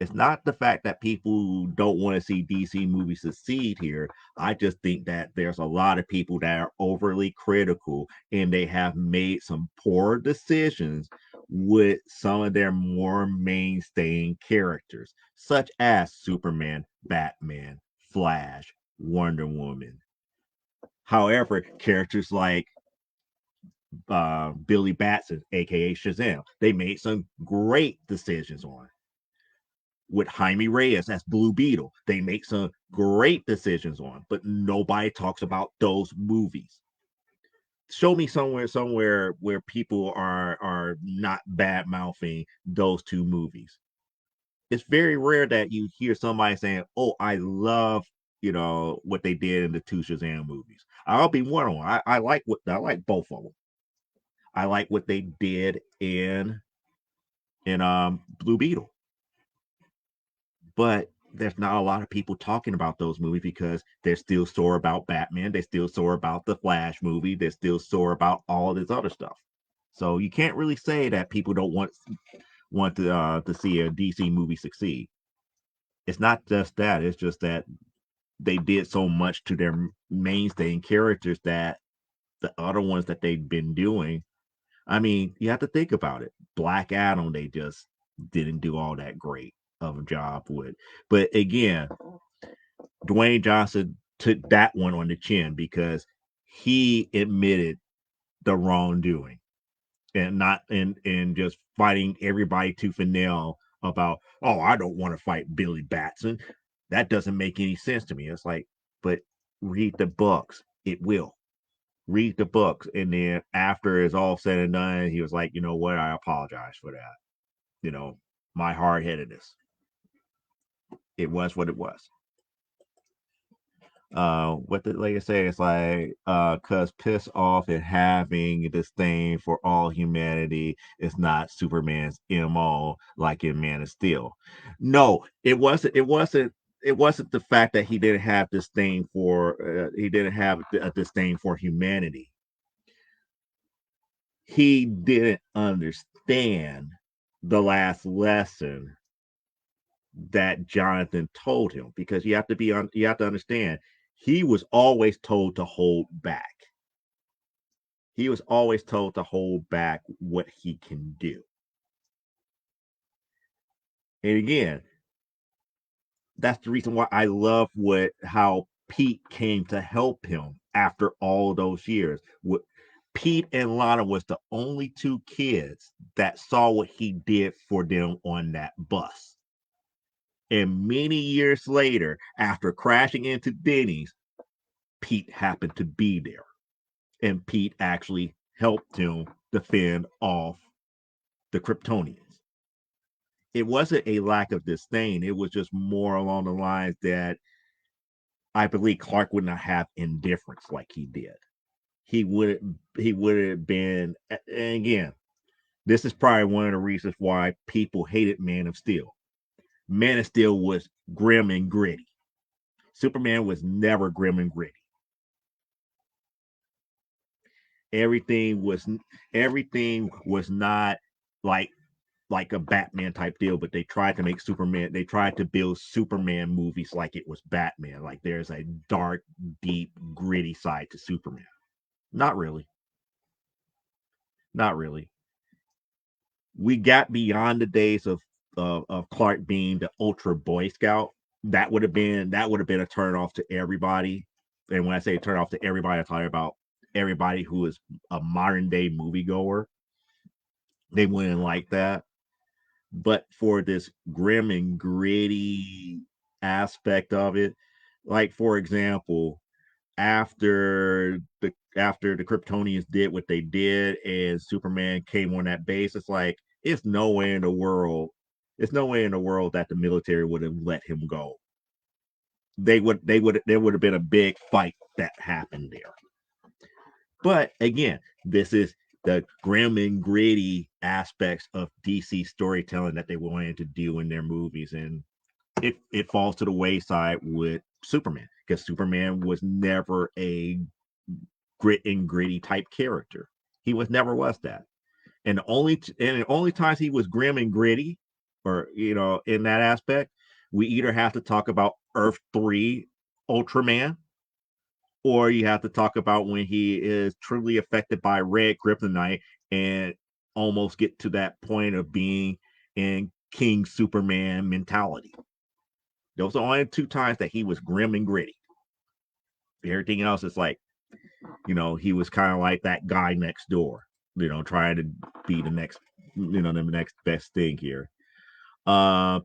It's not the fact that people don't want to see DC movies succeed here. I just think that there's a lot of people that are overly critical and they have made some poor decisions with some of their more mainstaying characters, such as Superman, Batman, Flash, Wonder Woman. However, characters like Billy Batson, aka Shazam, they made some great decisions on with Jaime Reyes as Blue Beetle. They make some great decisions on, but nobody talks about those movies. Show me somewhere where people are not bad mouthing those two movies. It's very rare that you hear somebody saying, "Oh, I love what they did in the two Shazam movies." I'll be one of them. I like both of them. I like what they did in Blue Beetle. But there's not a lot of people talking about those movies because they're still sore about Batman. They're still sore about the Flash movie. They're still sore about all this other stuff. So you can't really say that people don't want to see a DC movie succeed. It's not just that. It's just that they did so much to their mainstay characters that the other ones that they've been doing. I mean, you have to think about it. Black Adam, they just didn't do all that great of a job with. But again, Dwayne Johnson took that one on the chin because he admitted the wrongdoing and not in just fighting everybody tooth and nail about, oh, I don't want to fight Billy Batson. That doesn't make any sense to me. It's like, but read the books. It will. Read the books. And then after it's all said and done, he was like, you know what? I apologize for that. You know, my hard headedness. It was what it was. What the like I say, it's like cause piss off and having this thing for all humanity is not Superman's MO like in Man of Steel. No, it wasn't the fact that he didn't have this thing for he didn't have a disdain for humanity. He didn't understand the last lesson that Jonathan told him, because you have to understand, he was always told to hold back. He was always told to hold back what he can do. And again, that's the reason why I love what how Pete came to help him after all those years. Pete and Lana was the only two kids that saw what he did for them on that bus. And many years later, after crashing into Denny's, Pete happened to be there. And Pete actually helped him defend off the Kryptonians. It wasn't a lack of disdain. It was just more along the lines that I believe Clark would not have indifference like he did. He would have been, and again, this is probably one of the reasons why people hated Man of Steel. Man of Steel was grim and gritty. Superman was never grim and gritty. everything was everything was not like like a Batman type deal, but they tried to make Superman, they tried to build Superman movies like it was Batman. Like there's a dark, deep, gritty side to Superman. Not really. Not really. We got beyond the days of Clark being the ultra boy scout. That would have been a turn off to everybody. And when I say turn off to everybody, I'm talking about everybody who is a modern day moviegoer. They wouldn't like that. But for this grim and gritty aspect of it, like for example, after the Kryptonians did what they did and Superman came on that base, it's like it's no way in the world that the military would have let him go. There would have been a big fight that happened there. But again, this is the grim and gritty aspects of DC storytelling that they wanted to do in their movies, and it falls to the wayside with Superman, because Superman was never a grit and gritty type character. He was that, and the only times he was grim and gritty, or in that aspect, we either have to talk about Earth 3 Ultraman, or you have to talk about when he is truly affected by red kryptonite and almost get to that point of being in King Superman mentality. Those are only two times that he was grim and gritty. Everything else is like, he was kind of like that guy next door, trying to be the next best thing here.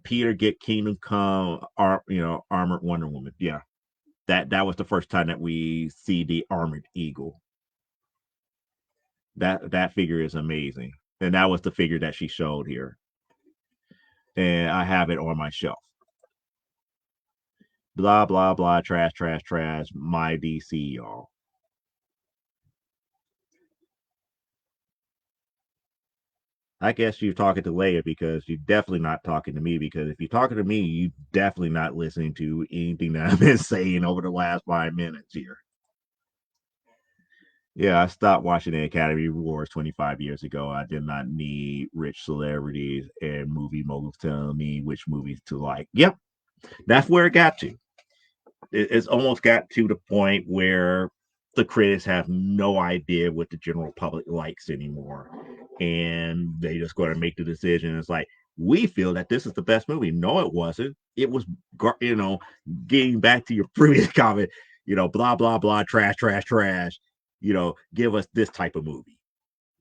Peter get Kingdom Come, armored Wonder Woman. Yeah, that was the first time that we see the armored eagle. That figure is amazing, and that was the figure that she showed here, and I have it on my shelf. Blah blah blah, trash trash trash. My DC, y'all. I guess you're talking to Leia because you're definitely not talking to me. Because if you're talking to me, you definitely not listening to anything that I've been saying over the last 5 minutes here. Yeah, I stopped watching the Academy Awards 25 years ago. I did not need rich celebrities and movie moguls telling me which movies to like. Yep, that's where it got to. It's almost got to the point where the critics have no idea what the general public likes anymore, and they just going to make the decision. It's like, we feel that this is the best movie. No, it wasn't. It was, getting back to your previous comment. Blah blah blah, trash trash trash. give us this type of movie.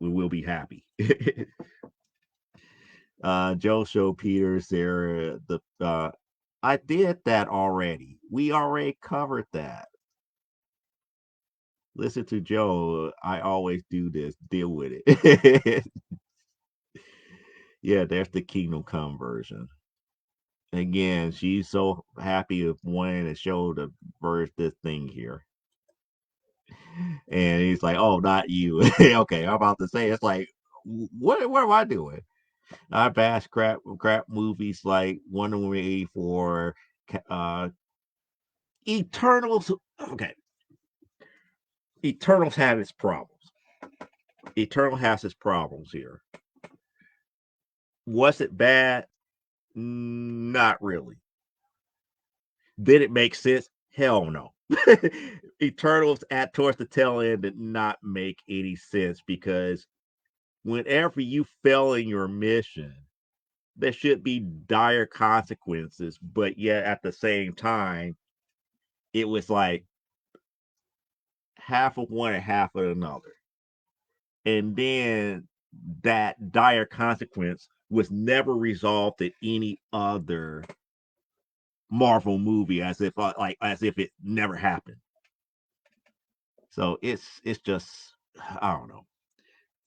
We will be happy. Joe Show Peters there. The I did that already. We already covered that. Listen to Joe. I always do this. Deal with it. Yeah, there's the Kingdom Come version. Again, she's so happy of wanting to show the verse this thing here. And he's like, "Oh, not you." Okay, I'm about to say it's like, what am I doing? I bash crap movies like Wonder Woman 84, uh, Eternals. Okay, Eternals have its problems. Eternal has its problems here. Was it bad? Not really. Did it make sense? Hell no. Eternals at towards the tail end did not make any sense because whenever you fail in your mission, there should be dire consequences, but yet at the same time, it was like half of one and half of another. And then that dire consequence was never resolved in any other Marvel movie as if it never happened. So it's just I don't know.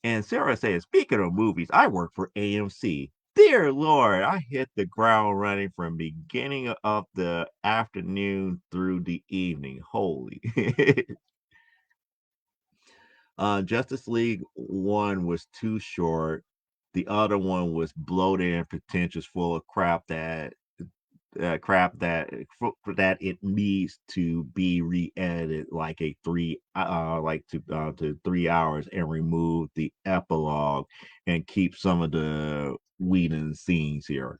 And Sarah says, speaking of movies, I work for AMC. Dear Lord, I hit the ground running from beginning of the afternoon through the evening. Holy. Justice League 1 was too short. The other one was bloated and pretentious, full of crap that it needs to be re-edited like a three to 3 hours and remove the epilogue and keep some of the Whedon scenes here.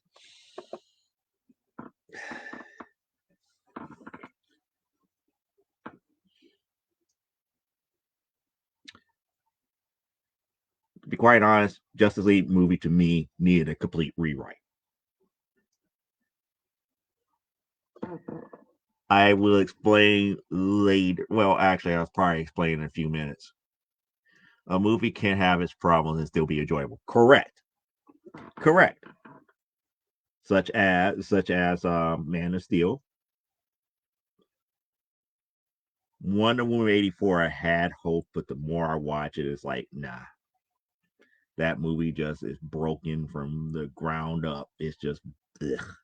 To be quite honest, Justice League movie to me needed a complete rewrite. I will explain later. Well, actually, I'll probably explain in a few minutes. A movie can have its problems and still be enjoyable. Correct. Correct. Such as Man of Steel, Wonder Woman 84. I had hope, but the more I watch it, it's like nah. That movie just is broken from the ground up. It's just ugh.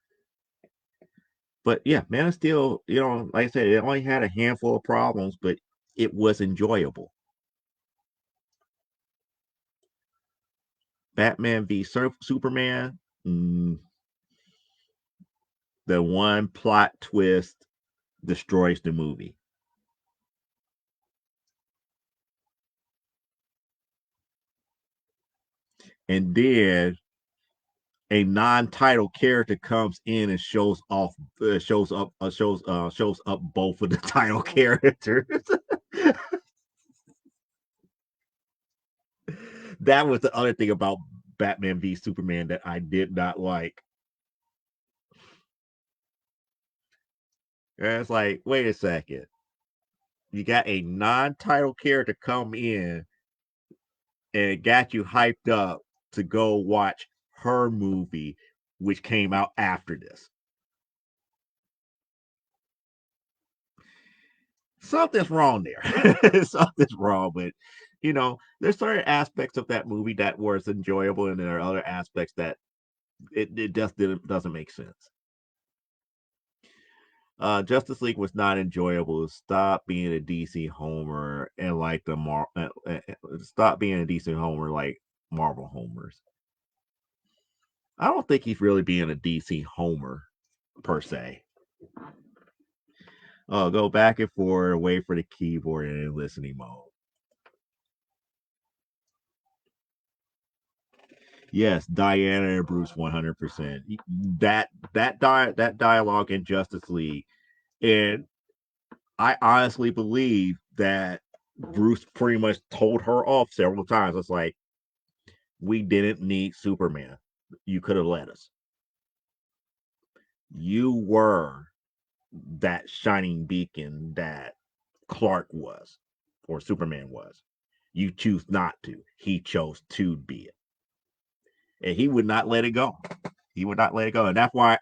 But yeah, Man of Steel, like I said, it only had a handful of problems, but it was enjoyable. Batman v Superman, the one plot twist destroys the movie. And then a non-title character comes in and shows up both of the title characters. That was the other thing about Batman v Superman that I did not like. And it's like, wait a second, you got a non-title character come in and it got you hyped up to go watch her movie, which came out after this. Something's wrong there. Something's wrong, but there's certain aspects of that movie that was enjoyable, and there are other aspects that it just doesn't make sense. Justice League was not enjoyable. Stop being a DC homer and like stop being a DC homer like Marvel homers. I don't think he's really being a DC homer per se. Go back and forth, wait for the keyboard and in listening mode. Yes, Diana and Bruce 100%. That dialogue in Justice League, and I honestly believe that Bruce pretty much told her off several times. It's like we didn't need Superman. You could have let us. You were that shining beacon that Clark was, or Superman was. You choose not to. He chose to be it, and he would not let it go. He would not let it go, and that's why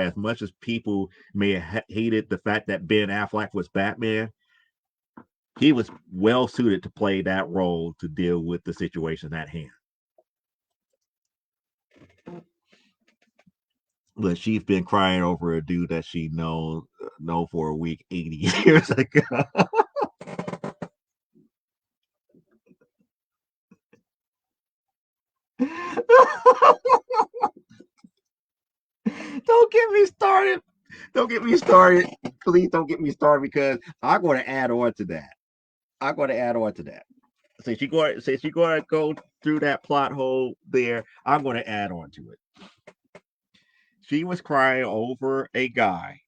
as much as people may have hated the fact that Ben Affleck was Batman, he was well suited to play that role to deal with the situation at hand. But she's been crying over a dude that she know for a week 80 years ago. Don't get me started. Don't get me started. Please don't get me started because I'm going to add on to that. I'm going to add on to that. Since you're going to go through that plot hole there, I'm going to add on to it. She was crying over a guy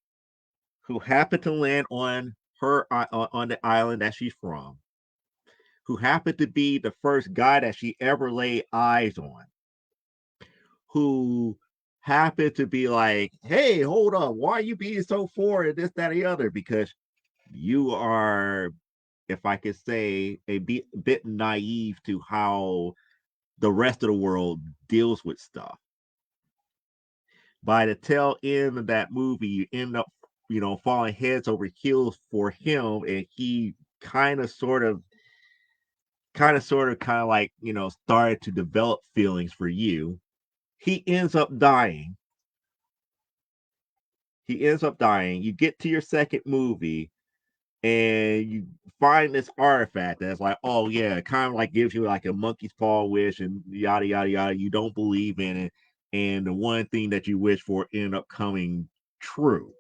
who happened to land on on the island that she's from, who happened to be the first guy that she ever laid eyes on, who happened to be like, "Hey, hold on, why are you being so forward? This, that, and the other?" Because you are, if I could say, bit naive to how the rest of the world deals with stuff. By the tail end of that movie, you end up, falling heads over heels for him, and he kind of, kind of like, started to develop feelings for you. He ends up dying. He ends up dying. You get to your second movie, and you find this artifact that's like, oh yeah, it kind of like gives you like a monkey's paw wish and yada yada yada. You don't believe in it, and the one thing that you wish for ended up coming true,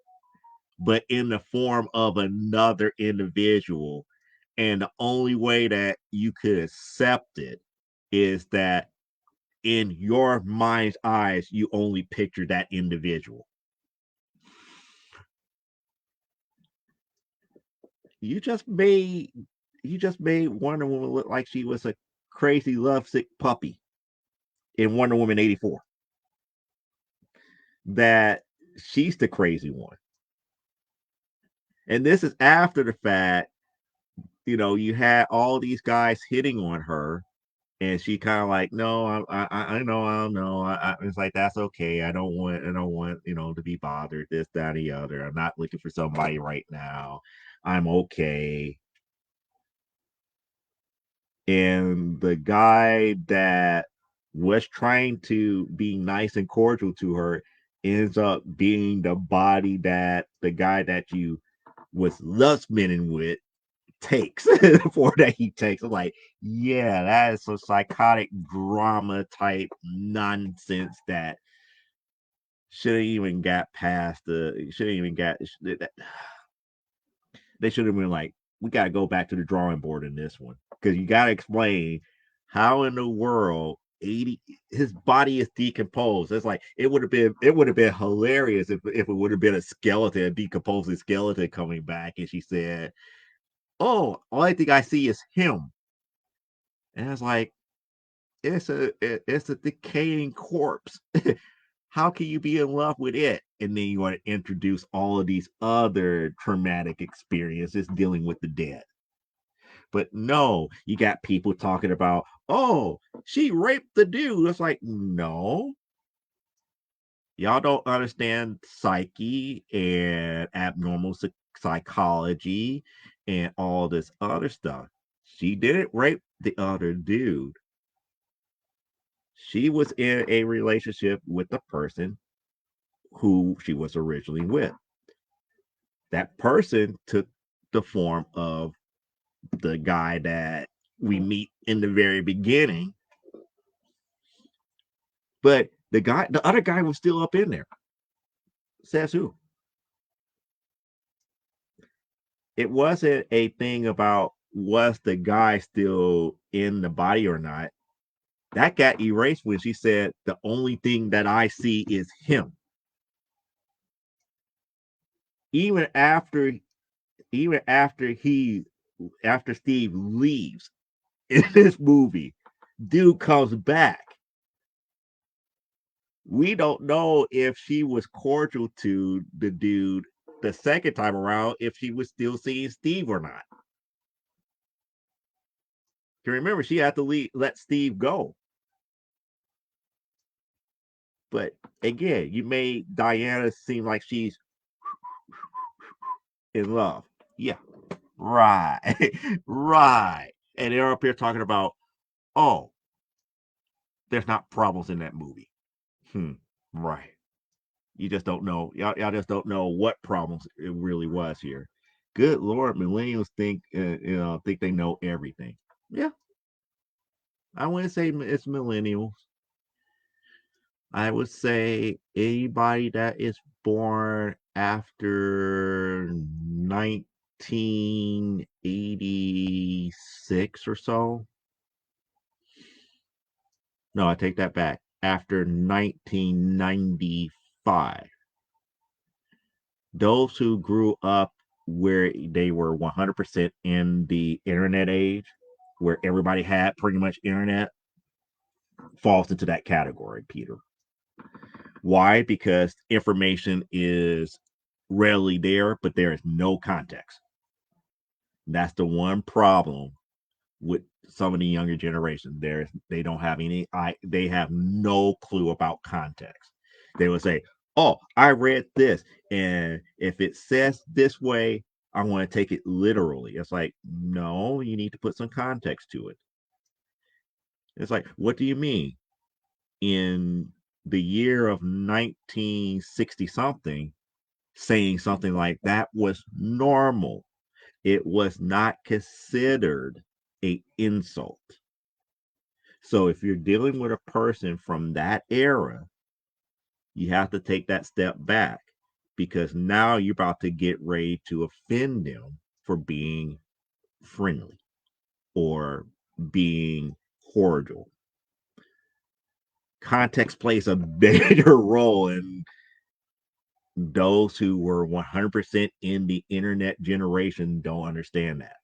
but in the form of another individual. And the only way that you could accept it is that in your mind's eyes, you only picture that individual. You just made you just made Wonder Woman look like she was a crazy lovesick puppy in Wonder Woman 84. That she's the crazy one. And this is after the fact, you had all these guys hitting on her, and she kind of like, no, I know, I don't know. It's like, that's okay. I don't want, to be bothered. This, that, and the other. I'm not looking for somebody right now. I'm okay. And the guy that was trying to be nice and cordial to her ends up being the guy that you was lustminting with takes for that he takes. I'm like, yeah, that is some psychotic drama type nonsense that shouldn't even got past shouldn't even got they should have been like, we got to go back to the drawing board in this one because you got to explain how in the world 80 his body is decomposed. It's like it would have been hilarious if it would have been a skeleton, a decomposing skeleton coming back, and she said, "Oh, only thing I see is him," and it's like it's a decaying corpse. How can you be in love with it? And then you want to introduce all of these other traumatic experiences dealing with the dead. But no, you got people talking about, oh, she raped the dude. It's like, no, y'all don't understand psyche and abnormal psychology and all this other stuff. She didn't rape the other dude. She was in a relationship with the person who she was originally with. That person took the form of the guy that we meet in the very beginning, but the other guy was still up in there. Says who? It wasn't a thing about was the guy still in the body or not. That got erased when she said the only thing that I see is him. Even after even after Steve leaves in this movie, dude comes back. We don't know if she was cordial to the dude the second time around, if she was still seeing Steve or not. Can remember she had to let Steve go. But again, you made Diana seem like she's in love. Yeah, right, right. And they're up here talking about, oh, there's not problems in that movie. Hmm. Right. You just don't know. Y'all just don't know what problems it really was here. Good Lord, millennials think they know everything. Yeah, I wouldn't say it's millennials. I would say anybody that is born after 1986 or so. No, I take that back. After 1995. Those who grew up where they were 100% in the internet age, where everybody had pretty much internet, falls into that category, Peter. Why? Because information is readily there, but there is no context. That's the one problem with some of the younger generation. They don't have they have no clue about context. They will say, "Oh, I read this, and if it says this way, I want to take it literally." It's like, no, you need to put some context to it. It's like, what do you mean? In the year of 1960 something, saying something like that was normal. It was not considered a insult. So if you're dealing with a person from that era, you have to take that step back because now you're about to get ready to offend them for being friendly or being cordial. Context plays a bigger role in those who were 100% in the internet generation don't understand that.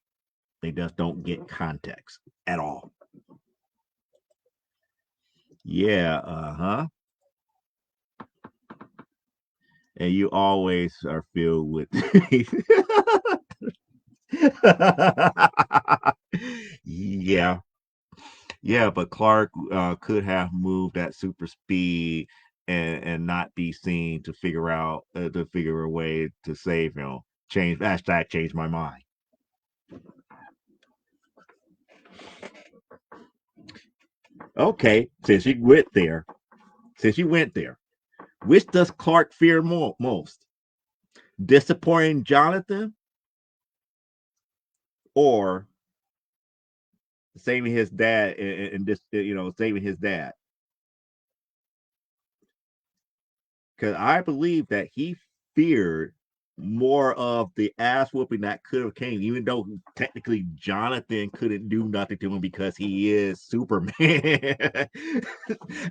They just don't get context at all. Yeah, huh. And you always are filled with yeah, yeah, but Clark could have moved at super speed and not be seen to figure a way to save him. Change my mind. Okay, since you went there, which does Clark fear most? Disappointing Jonathan or saving his dad and this saving his dad? Because I believe that he feared more of the ass whooping that could have came, even though technically Jonathan couldn't do nothing to him because he is Superman.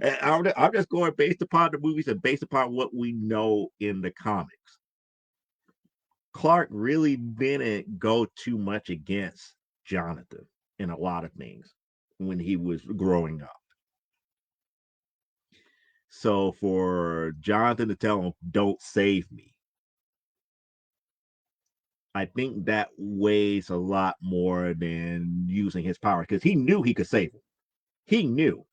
And I'm just going based upon the movies and based upon what we know in the comics. Clark really didn't go too much against Jonathan in a lot of things when he was growing up. So for Jonathan to tell him, "Don't save me," I think that weighs a lot more than using his power because he knew he could save him. He knew.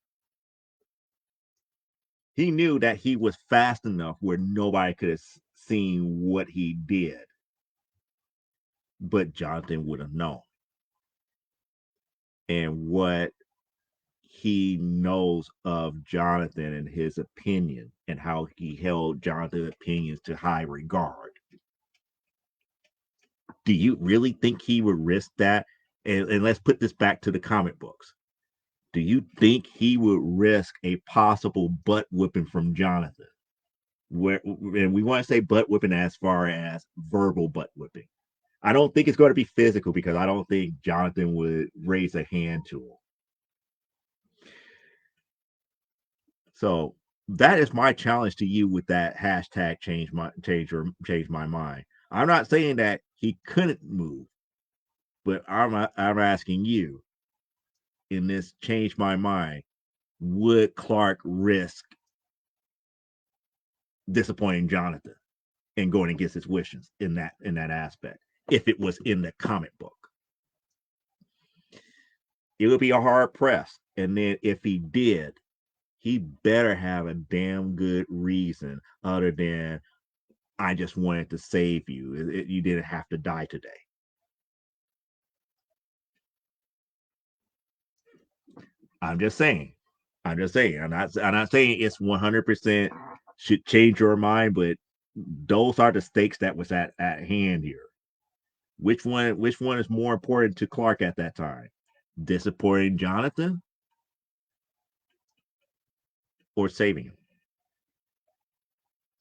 He knew that he was fast enough where nobody could have seen what he did, but Jonathan would have known. And what he knows of Jonathan and his opinion and how he held Jonathan's opinions to high regard. Do you really think he would risk that? And let's put this back to the comic books. Do you think he would risk a possible butt whipping from Jonathan? And we want to say butt whipping as far as verbal butt whipping. I don't think it's going to be physical because I don't think Jonathan would raise a hand to him. So that is my challenge to you with that hashtag change my mind. I'm not saying that he couldn't move, but I'm asking you in this change my mind, would Clark risk disappointing Jonathan and going against his wishes in that aspect if it was in the comic book? It would be a hard press. And then if he did, he better have a damn good reason other than I just wanted to save you. You didn't have to die today. I'm just saying. I'm just saying. I'm not saying it's 100% should change your mind, but those are the stakes that was at hand here. Which one is more important to Clark at that time? Disappointing Jonathan or saving him?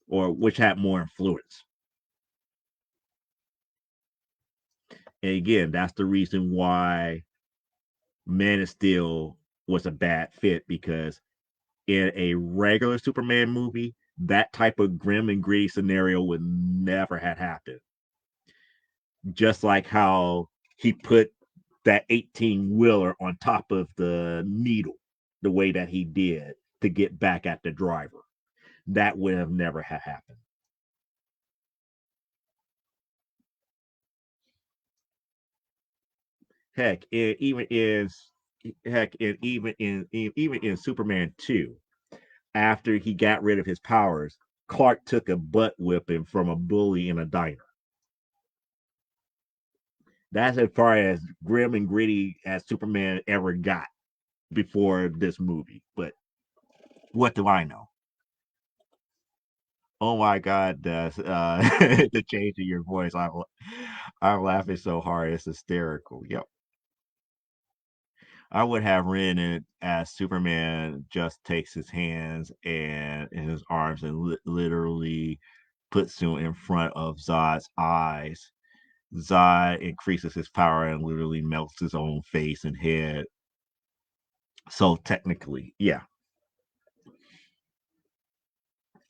Or which had more influence? And again, that's the reason why Man of Steel was a bad fit because in a regular Superman movie, that type of grim and gritty scenario would never have happened. Just like how he put that 18 wheeler on top of the needle, the way that he did to get back at the driver. That would have never have happened. Heck, even in Superman 2, after he got rid of his powers, Clark took a butt whipping from a bully in a diner. That's as far as grim and gritty as Superman ever got before this movie. But what do I know? Oh my God, that's the change in your voice. I'm laughing so hard, it's hysterical. Yep. I would have written it as Superman just takes his hands and in his arms and literally puts him in front of Zod's eyes. Zod increases his power and literally melts his own face and head. So technically, yeah.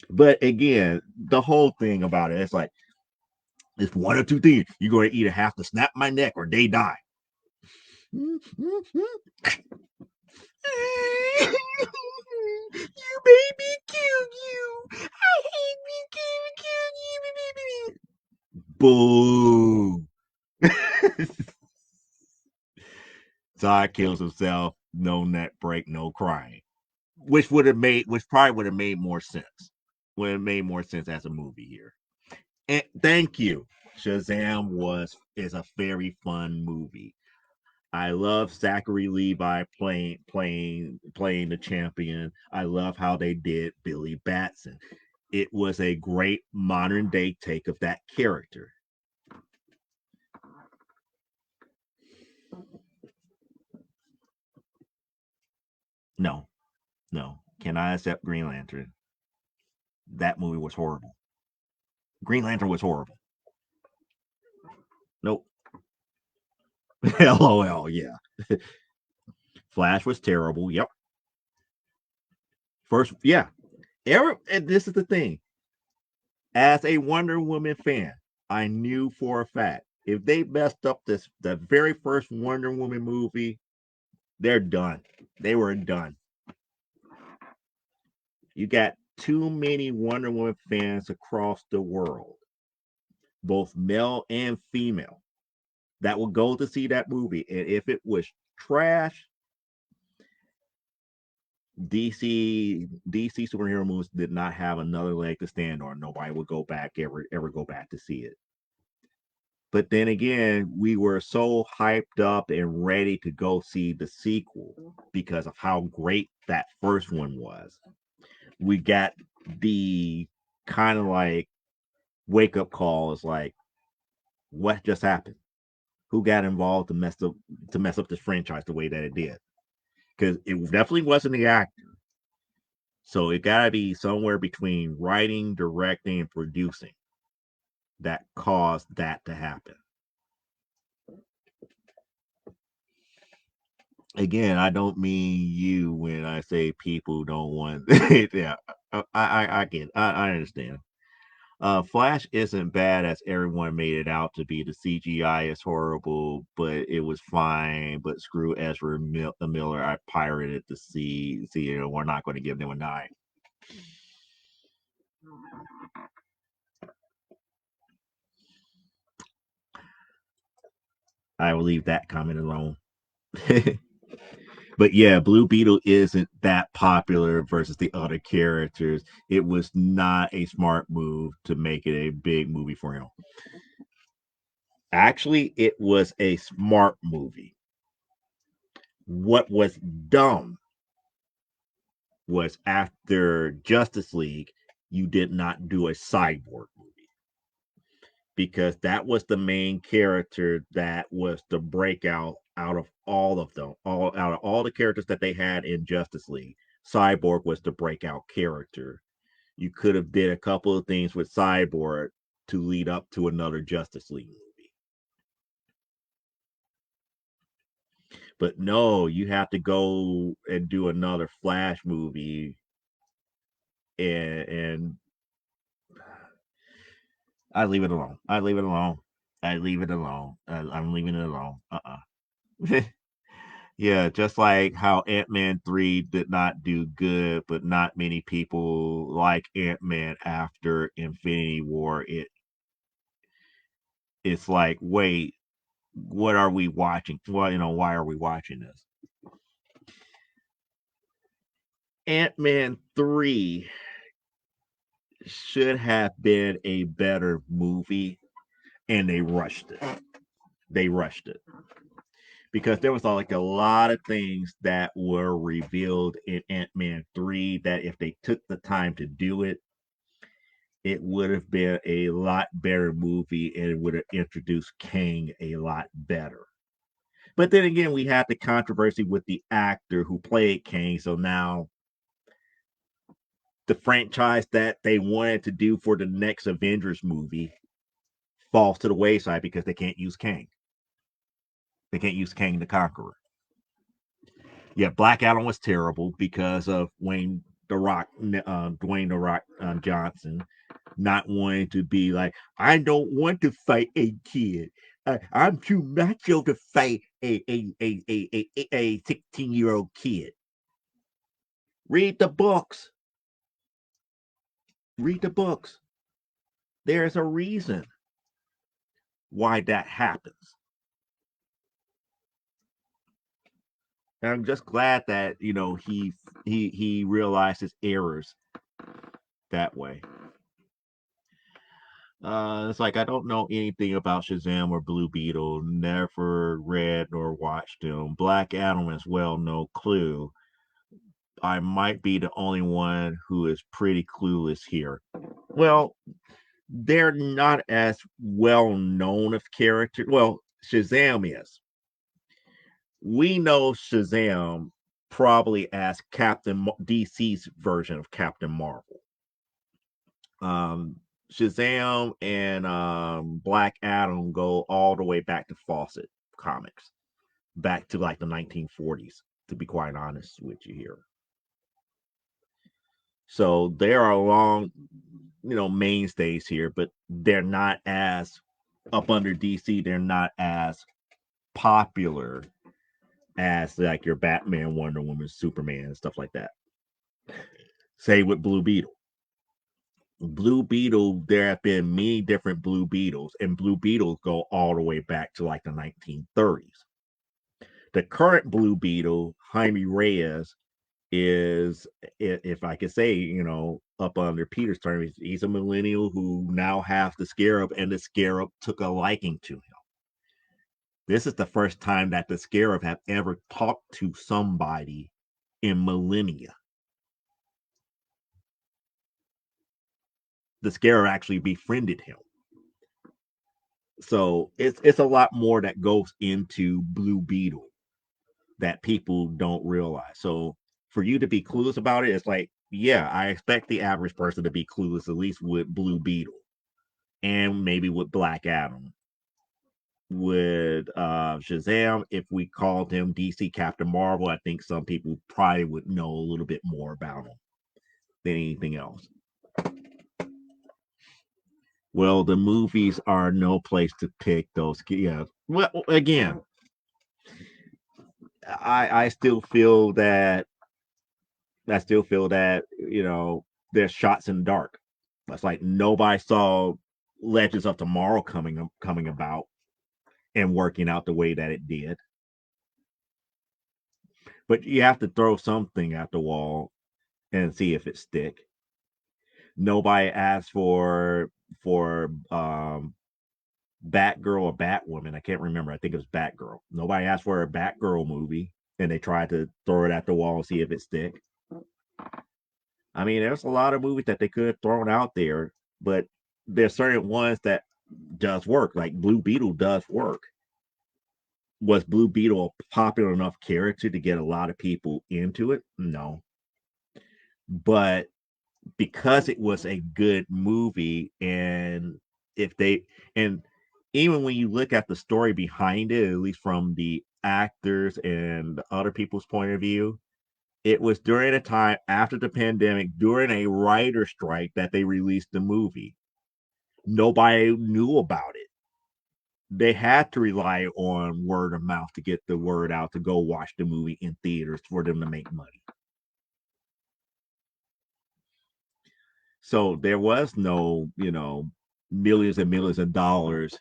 But again, the whole thing about it, it's like it's one or two things. You're going to either have to snap my neck or they die. You baby kill you. I hate me kill you. Boo. Zod kills himself. No neck break, no crying. Which probably would have made more sense. Would have made more sense as a movie here. And thank you. Shazam was is a very fun movie. I love Zachary Levi playing the champion. I love how they did Billy Batson. It was a great modern day take of that character. No, no, can I accept Green Lantern? That movie was horrible. Green Lantern was horrible. Nope. LOL. Yeah. Flash was terrible. Yep. First, yeah. And this is the thing. As a Wonder Woman fan, I knew for a fact if they messed up the very first Wonder Woman movie, they're done. They were done. You got too many Wonder Woman fans across the world, both male and female, that will go to see that movie. And if it was trash, DC superhero movies did not have another leg to stand on. Nobody would go back ever go back to see it. But then again, we were so hyped up and ready to go see the sequel because of how great that first one was. We got the kind of like wake up call is like, what just happened? Who got involved to mess up this franchise the way that it did? Because it definitely wasn't the actor. So it gotta be somewhere between writing, directing, and producing that caused that to happen. Again, I don't mean you when I say people don't want. Yeah, I get, I understand. Flash isn't bad as everyone made it out to be. The CGI is horrible, but it was fine. But screw Miller, I pirated the C. You know, we're not going to give them a 9. I will leave that comment alone. But yeah, Blue Beetle isn't that popular versus the other characters. It was not a smart move to make it a big movie for him. Actually, it was a smart movie. What was dumb was after Justice League, you did not do a cyborg movie because that was the main character that was the breakout out of all of them, all out of all the characters that they had in Justice League. Cyborg was the breakout character. You could have did a couple of things with Cyborg to lead up to another Justice League movie. But no, you have to go and do another Flash movie and I leave it alone. I leave it alone. I leave it alone. I'm leaving it alone. Yeah, just like how Ant-Man 3 did not do good, but not many people like Ant-Man after Infinity War. It's like, wait, what are we watching? Well, why are we watching this? Ant-Man 3 should have been a better movie, and they rushed it. They rushed it because there was like a lot of things that were revealed in Ant-Man 3 that if they took the time to do it, it would have been a lot better movie and it would have introduced Kang a lot better. But then again, we had the controversy with the actor who played Kang, so now the franchise that they wanted to do for the next Avengers movie falls to the wayside because they can't use Kang. They can't use Kang the Conqueror. Yeah, Black Adam was terrible because of Dwayne the Rock Johnson not wanting to be like, I don't want to fight a kid. I'm too macho to fight a 16-year-old kid. Read the books. Read the books. There's a reason why that happens. And I'm just glad that he realized his errors that way. It's like I don't know anything about Shazam or Blue Beetle. Never read nor watched them. Black Adam as well, no clue. I might be the only one who is pretty clueless here. Well, they're not as well known of characters. Well, Shazam is. We know Shazam probably as DC's version of Captain Marvel. Um, Shazam and Black Adam go all the way back to Fawcett Comics, back to like the 1940s, to be quite honest with you here. So there are long, mainstays here, but they're not as up under DC. They're not as popular as like your Batman, Wonder Woman, Superman, and stuff like that. Say with Blue Beetle. Blue Beetle, there have been many different Blue Beetles, and Blue Beetles go all the way back to like the 1930s. The current Blue Beetle, Jaime Reyes, is, if I could say, up under Peter's term, he's a millennial who now has the Scarab, and the Scarab took a liking to him. This is the first time that the Scarab have ever talked to somebody in millennia. The Scarab actually befriended him. So it's a lot more that goes into Blue Beetle that people don't realize. So for you to be clueless about it, it's like, yeah, I expect the average person to be clueless at least with Blue Beetle and maybe with Black Adam. With Shazam, if we called him DC Captain Marvel, I think some people probably would know a little bit more about him than anything else. Well, the movies are no place to pick those. Yeah. Well, again, I still feel that there's shots in the dark. It's like nobody saw Legends of Tomorrow coming about and working out the way that it did. but you have to throw something at the wall and see if it stick. Nobody asked for Batgirl or Batwoman. I can't remember. I think it was Batgirl. Nobody asked for a Batgirl movie, and they tried to throw it at the wall and see if it stick. I mean, there's a lot of movies that they could have thrown out there, but there's certain ones that does work. Like Blue Beetle does work. Was Blue Beetle a popular enough character to get a lot of people into it? No. But because it was a good movie, and if they and even when you look at the story behind it, at least from the actors and other people's point of view, it was during a time after the pandemic, during a writer strike, that they released the movie. Nobody knew about it. They had to rely on word of mouth to get the word out to go watch the movie in theaters for them to make money. So there was no, millions and millions of dollars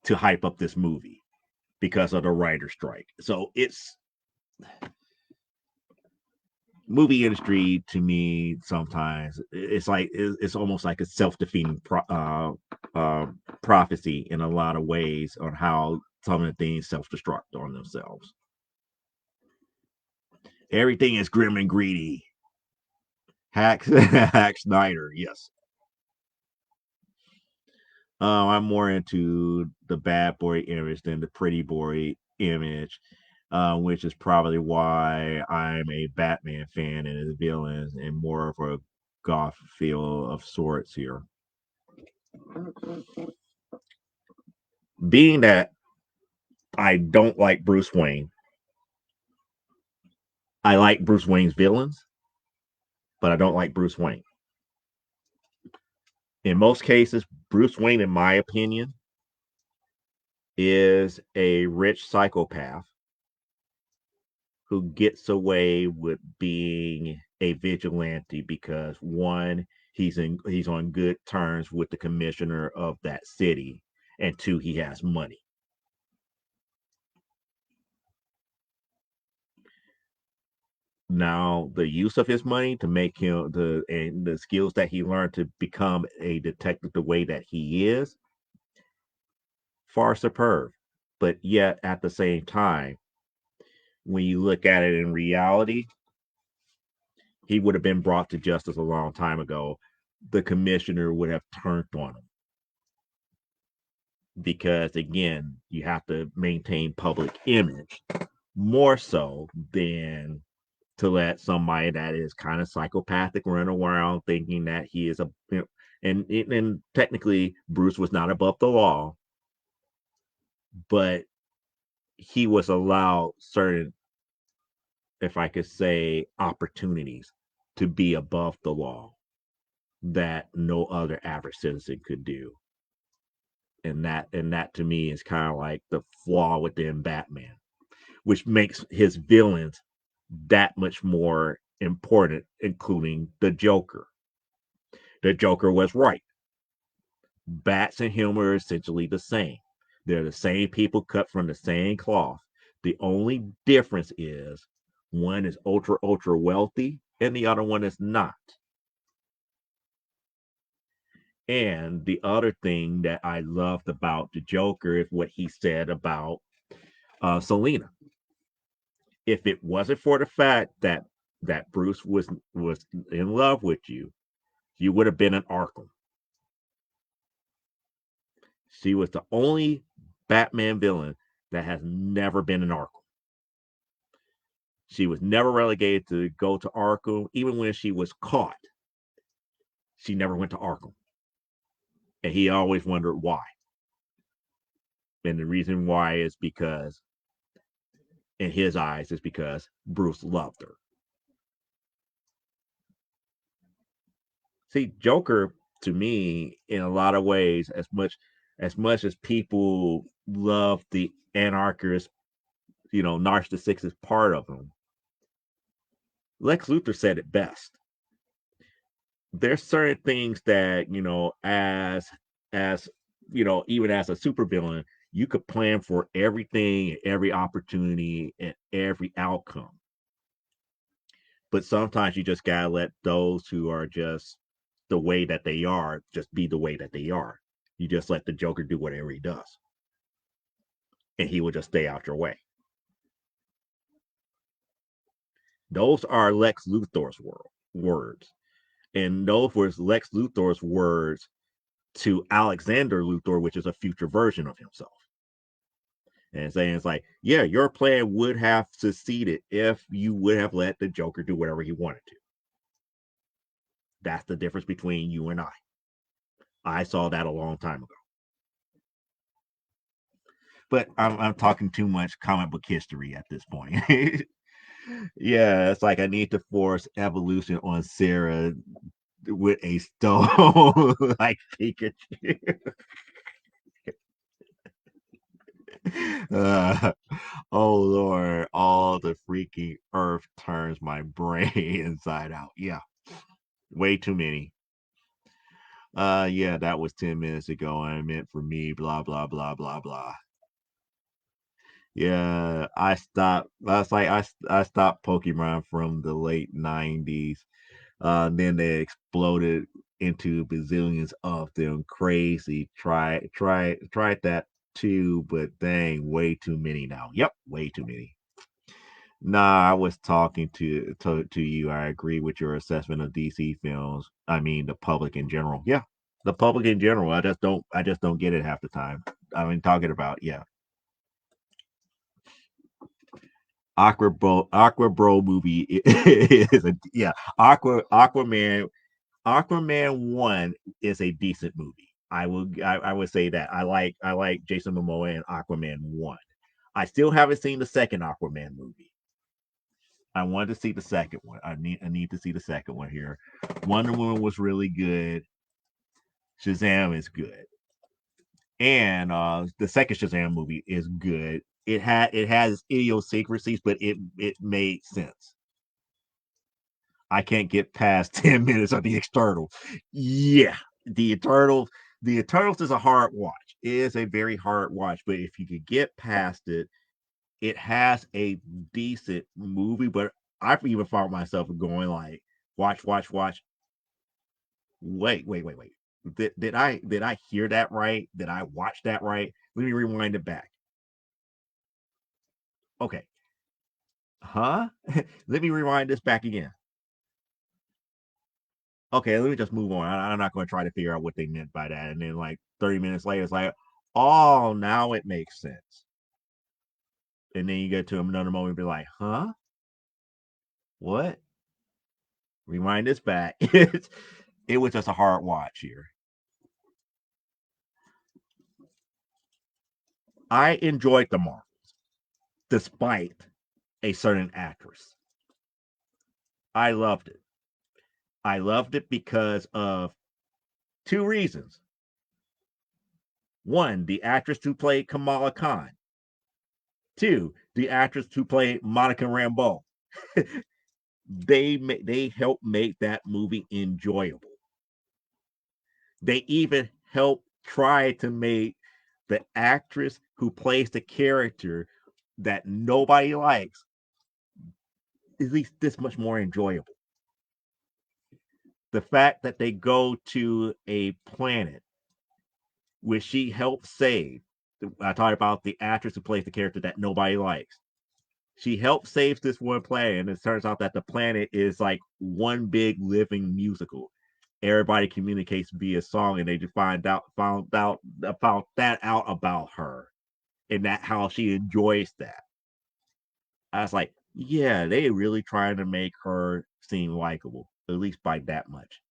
to hype up this movie because of the writer strike. So it's movie industry to me sometimes it's like it's almost like a self-defeating prophecy in a lot of ways on how some of the things self-destruct on themselves. Everything is grim and greedy. Hack Snyder, yes. I'm more into the bad boy image than the pretty boy image, which is probably why I'm a Batman fan and his villains and more of a goth feel of sorts here. Being that I don't like Bruce Wayne, I like Bruce Wayne's villains, but I don't like Bruce Wayne. In most cases, Bruce Wayne, in my opinion, is a rich psychopath who gets away with being a vigilante because one, he's on good terms with the commissioner of that city, and two, he has money. Now, the use of his money to make him the skills that he learned to become a detective the way that he is, far superb. But yet, at the same time, when you look at it in reality, he would have been brought to justice a long time ago. The commissioner would have turned on him because, again, you have to maintain public image more so than to let somebody that is kind of psychopathic run around thinking that he is and technically Bruce was not above the law, but he was allowed certain, if I could say, opportunities to be above the law that no other average citizen could do. And that to me is kind of like the flaw within Batman, which makes his villains that much more important, including the Joker. The Joker was right. Bats and him are essentially the same. They're the same people cut from the same cloth. The only difference is one is ultra, ultra wealthy and the other one is not. And the other thing that I loved about the Joker is what he said about Selena. If it wasn't for the fact that Bruce was in love with you, you would have been in Arkham. She was the only Batman villain that has never been in Arkham. She was never relegated to go to Arkham. Even when she was caught, she never went to Arkham. And he always wondered why. And the reason why is because, in his eyes, is because Bruce loved her. See, Joker to me, in a lot of ways, as much as people love the anarchist, narcissistic part of him, Lex Luthor said it best. There's certain things that as even as a supervillain, you could plan for everything, every opportunity, and every outcome. But sometimes you just gotta let those who are just the way that they are just be the way that they are. You just let the Joker do whatever he does, and he will just stay out your way. Those are Lex Luthor's words, and those were Lex Luthor's words to Alexander Luthor, which is a future version of himself. And saying it's like, yeah, your plan would have succeeded if you would have let the Joker do whatever he wanted to. That's the difference between you and I. I saw that a long time ago. But I'm talking too much comic book history at this point. Yeah, it's like I need to force evolution on Sarah with a stone like Pikachu. Uh, oh Lord, all the freaking earth turns my brain inside out. Yeah, way too many. Yeah, that was 10 minutes ago, and I meant for me, blah blah blah blah blah. Yeah, I stopped. That's like I stopped Pokemon from the late 90s. Then they exploded into bazillions of them. Crazy. Tried that too, but dang, way too many now. Yep, way too many. Nah, I was talking to you. I agree with your assessment of DC films. I mean, the public in general. Yeah, the public in general. I just don't get it half the time. I mean, talking about yeah, Aqua Bro movie is a yeah, Aquaman 1 is a decent movie. I would say that. I like Jason Momoa and Aquaman 1. I still haven't seen the second Aquaman movie. I wanted to see the second one. I need to see the second one here. Wonder Woman was really good. Shazam is good. And the second Shazam movie is good. It has idiosyncrasies, but it made sense. I can't get past 10 minutes of the Eternals. Yeah, the Eternals. The Eternals is a hard watch. It is a very hard watch, but if you could get past it, it has a decent movie. But I've even found myself going like, watch. Wait. Did I hear that right? Did I watch that right? Let me rewind it back. Okay, huh? Let me rewind this back again. Okay, let me just move on. I'm not going to try to figure out what they meant by that. And then, like 30 minutes later, it's like, oh, now it makes sense. And then you get to another moment and be like, huh? What? Rewind this back. It was just a hard watch here. I enjoyed the Marvels despite a certain actress. I loved it. I loved it because of two reasons. One, the actress who played Kamala Khan. Two, the actress who played Monica Rambeau. They helped make that movie enjoyable. They even helped try to make the actress who plays the character that nobody likes at least this much more enjoyable. The fact that they go to a planet where she helped save. I talked about the actress who plays the character that nobody likes. She helped save this one planet, and it turns out that the planet is like one big living musical. Everybody communicates via song, and they just found that out about her, and that how she enjoys that. I was like, yeah, they really trying to make her seem likable, at least by that much.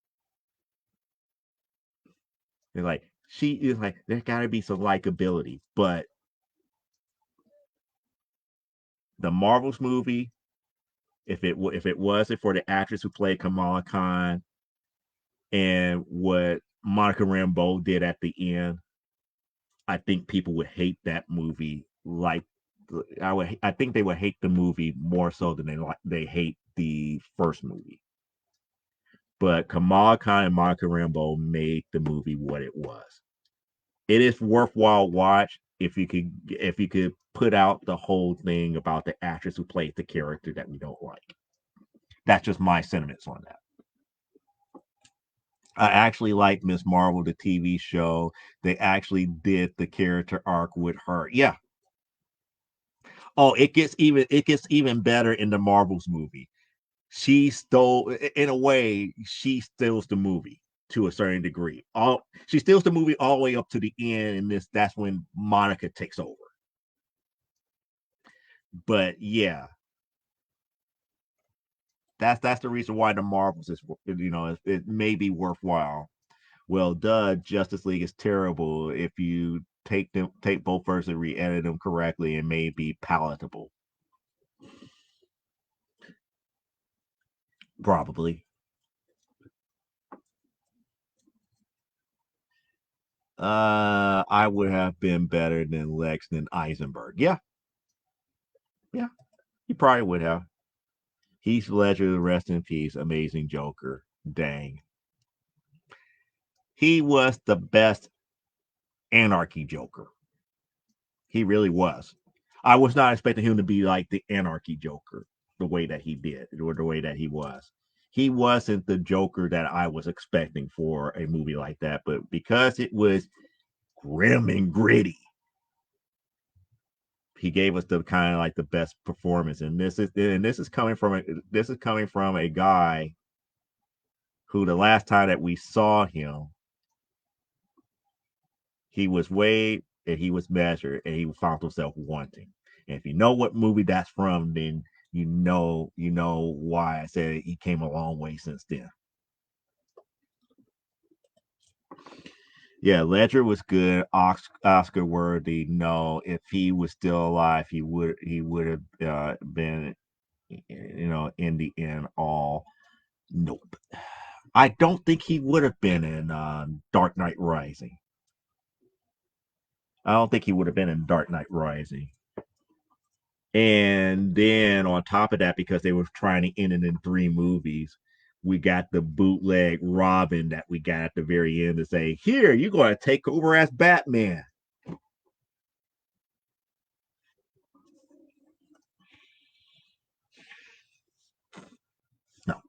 They're like, she is like, there got to be some likability, but the Marvels movie, if it wasn't for the actress who played Kamala Khan and what Monica Rambeau did at the end, I think people would hate that movie. Like I think they would hate the movie more so than they hate the first movie. But Kamala Khan and Monica Rambeau made the movie what it was. It is worthwhile watch if you could put out the whole thing about the actress who played the character that we don't like. That's just my sentiments on that. I actually like Miss Marvel, the TV show. They actually did the character arc with her. Yeah. Oh, it gets even better in the Marvels movie. She stole, in a way, she steals the movie to a certain degree. All she steals the movie all the way up to the end, and that's when Monica takes over. But yeah, that's the reason why the Marvels is, it may be worthwhile. Well, duh, Justice League is terrible if you take both versions and re-edit them correctly and may be palatable. Probably. I would have been better than Lex than Eisenberg. Yeah, yeah, he probably would have. Heath Ledger, rest in peace, amazing Joker. Dang, he was the best Anarchy Joker. He really was. I was not expecting him to be like the Anarchy Joker, the way that he did, or the way that he was. He wasn't the Joker that I was expecting for a movie like that, but because it was grim and gritty, he gave us the kind of like the best performance. And this is coming from a guy who the last time that we saw him, he was weighed and he was measured and he found himself wanting. And if you know what movie that's from, then you know why I said he came a long way since then. Yeah, Ledger was good, Oscar worthy. No, if he was still alive, he would have been, in the end all. Nope. I don't think he would have been in Dark Knight Rising. I don't think he would have been in Dark Knight Rising. And then on top of that, because they were trying to end it in three movies, we got the bootleg Robin that we got at the very end to say, "Here, you're going to take over as Batman." No,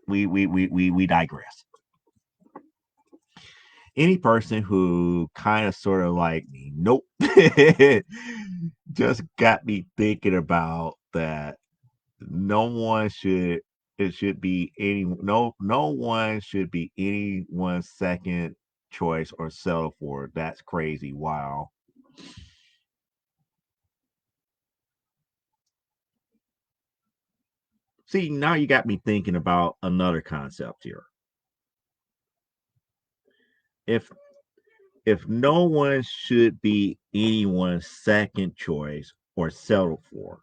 we digress. Any person who kind of sort of like me, nope, just got me thinking about that. No one should. It should be no one should be anyone's second choice or settle for. That's crazy. Wow. See, now you got me thinking about another concept here. If if no one should be anyone's second choice or settle for,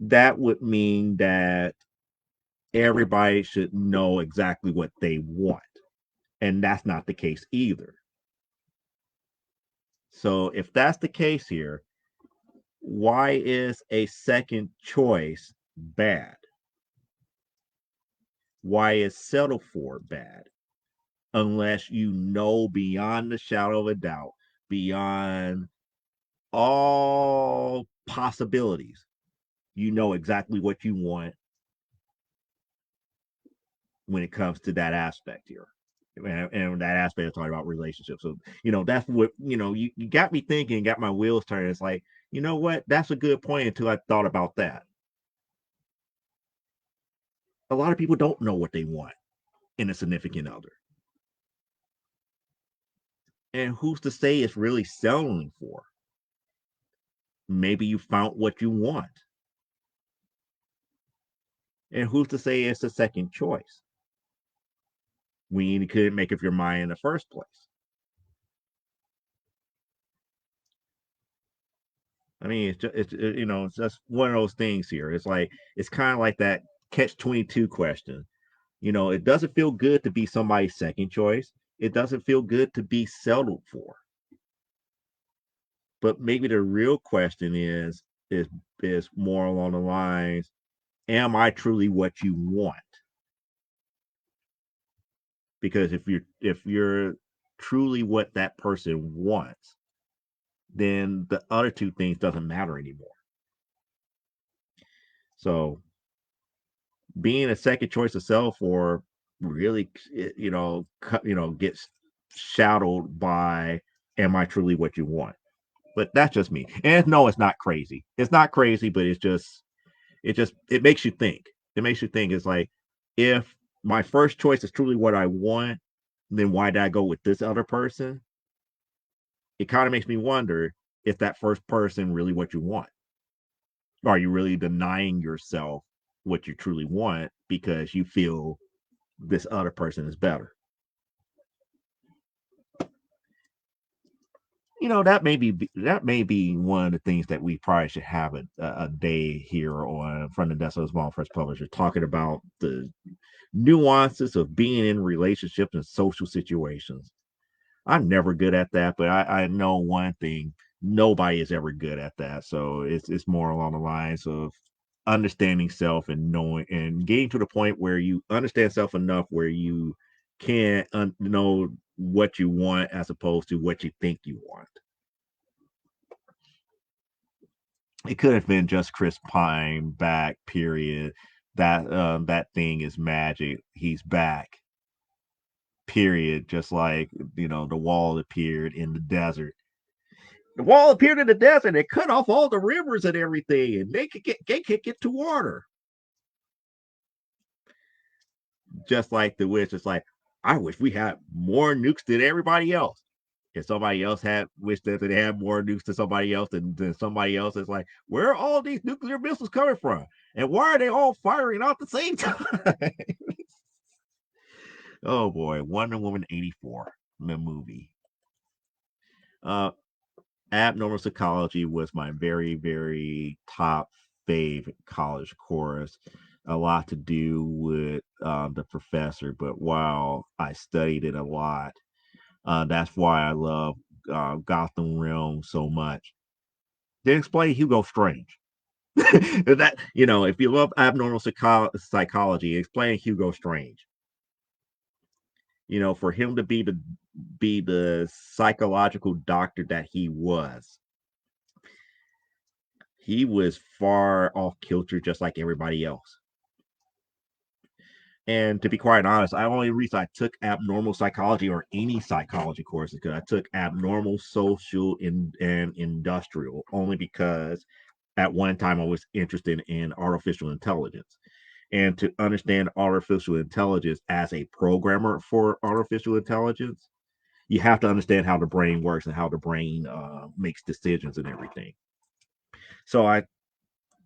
that would mean that everybody should know exactly what they want. And that's not the case either. So if that's the case here, why is a second choice bad? Why is settle for bad? Unless you know beyond the shadow of a doubt, beyond all possibilities, you know exactly what you want when it comes to that aspect here. And that aspect is talking about relationships. So, that's what, you got me thinking, got my wheels turning. It's like, you know what? That's a good point until I thought about that. A lot of people don't know what they want in a significant other. And who's to say it's really selling for? Maybe you found what you want. And who's to say it's a second choice when you couldn't make up your mind in the first place? I mean, it's just one of those things here. It's like it's kind of like that catch 22 question. It doesn't feel good to be somebody's second choice. It doesn't feel good to be settled for. But maybe the real question is more along the lines: am I truly what you want? Because if you're truly what that person wants, then the other two things doesn't matter anymore. So being a second choice of self or really gets shadowed by am I truly what you want? But that's just me. And no, it's not crazy. It's not crazy, but it makes you think. It makes you think. It's like if my first choice is truly what I want, then why did I go with this other person? It kind of makes me wonder if that first person really what you want. Are you really denying yourself what you truly want because you feel this other person is better? That may be one of the things that we probably should have a day here on from the Desk of the Small Press Publisher, talking about the nuances of being in relationships and social situations. I'm never good at that, but I know one thing: nobody is ever good at that. So it's more along the lines of understanding self and knowing and getting to the point where you understand self enough where you can know what you want as opposed to what you think you want. It could have been just Chris Pine back. Period. That thing is magic. He's back. Period. Just like the wall appeared in the desert. The wall appeared in the desert. It cut off all the rivers and everything, and they could get to water. Just like the witch. It's like I wish we had more nukes than everybody else. If somebody else had wished that they had more nukes than somebody else, than somebody else, it's like, where are all these nuclear missiles coming from? And why are they all firing out at the same time? Oh boy, Wonder Woman 84, the movie. Uh Abnormal Psychology was my very, very top fave college course. A lot to do with the professor, but while I studied it a lot, that's why I love Gotham Realm so much. They explain Hugo Strange. That if you love abnormal psychology, explain Hugo Strange. For him to be the psychological doctor that he was far off kilter, just like everybody else. And to be quite honest, I only reason I took abnormal psychology or any psychology courses because I took abnormal, social, and industrial only because at one time I was interested in artificial intelligence. And to understand artificial intelligence as a programmer for artificial intelligence, you have to understand how the brain works and how the brain makes decisions and everything. So I,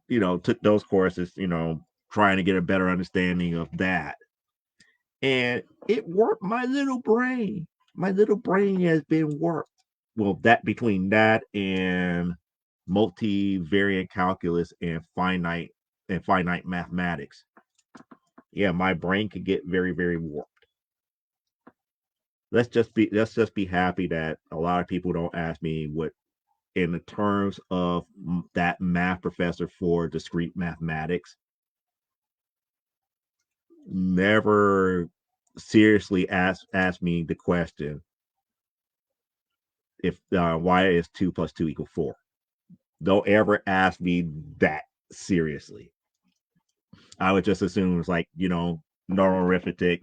took those courses, trying to get a better understanding of that. And it worked my little brain. My little brain has been worked. Well, that between that and multivariate calculus and finite mathematics. Yeah, my brain could get very, very warped. Let's just be happy that a lot of people don't ask me what in the terms of that math professor for discrete mathematics never seriously ask me the question if why is 2 plus 2 equal 4. Don't ever ask me that seriously. I would just assume it's like normal arithmetic,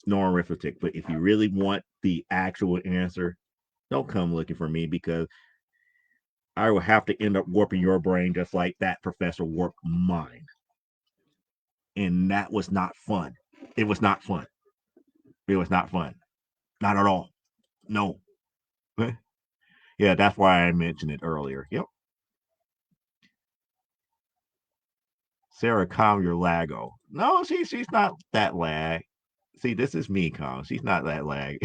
normal arithmetic. But if you really want the actual answer, don't come looking for me because I will have to end up warping your brain just like that professor warped mine. And that was not fun. It was not fun. It was not fun. Not at all. No. Yeah, that's why I mentioned it earlier. Yep. Sarah, calm your lago. No, she's not that lag. See, this is me, calm. She's not that lag.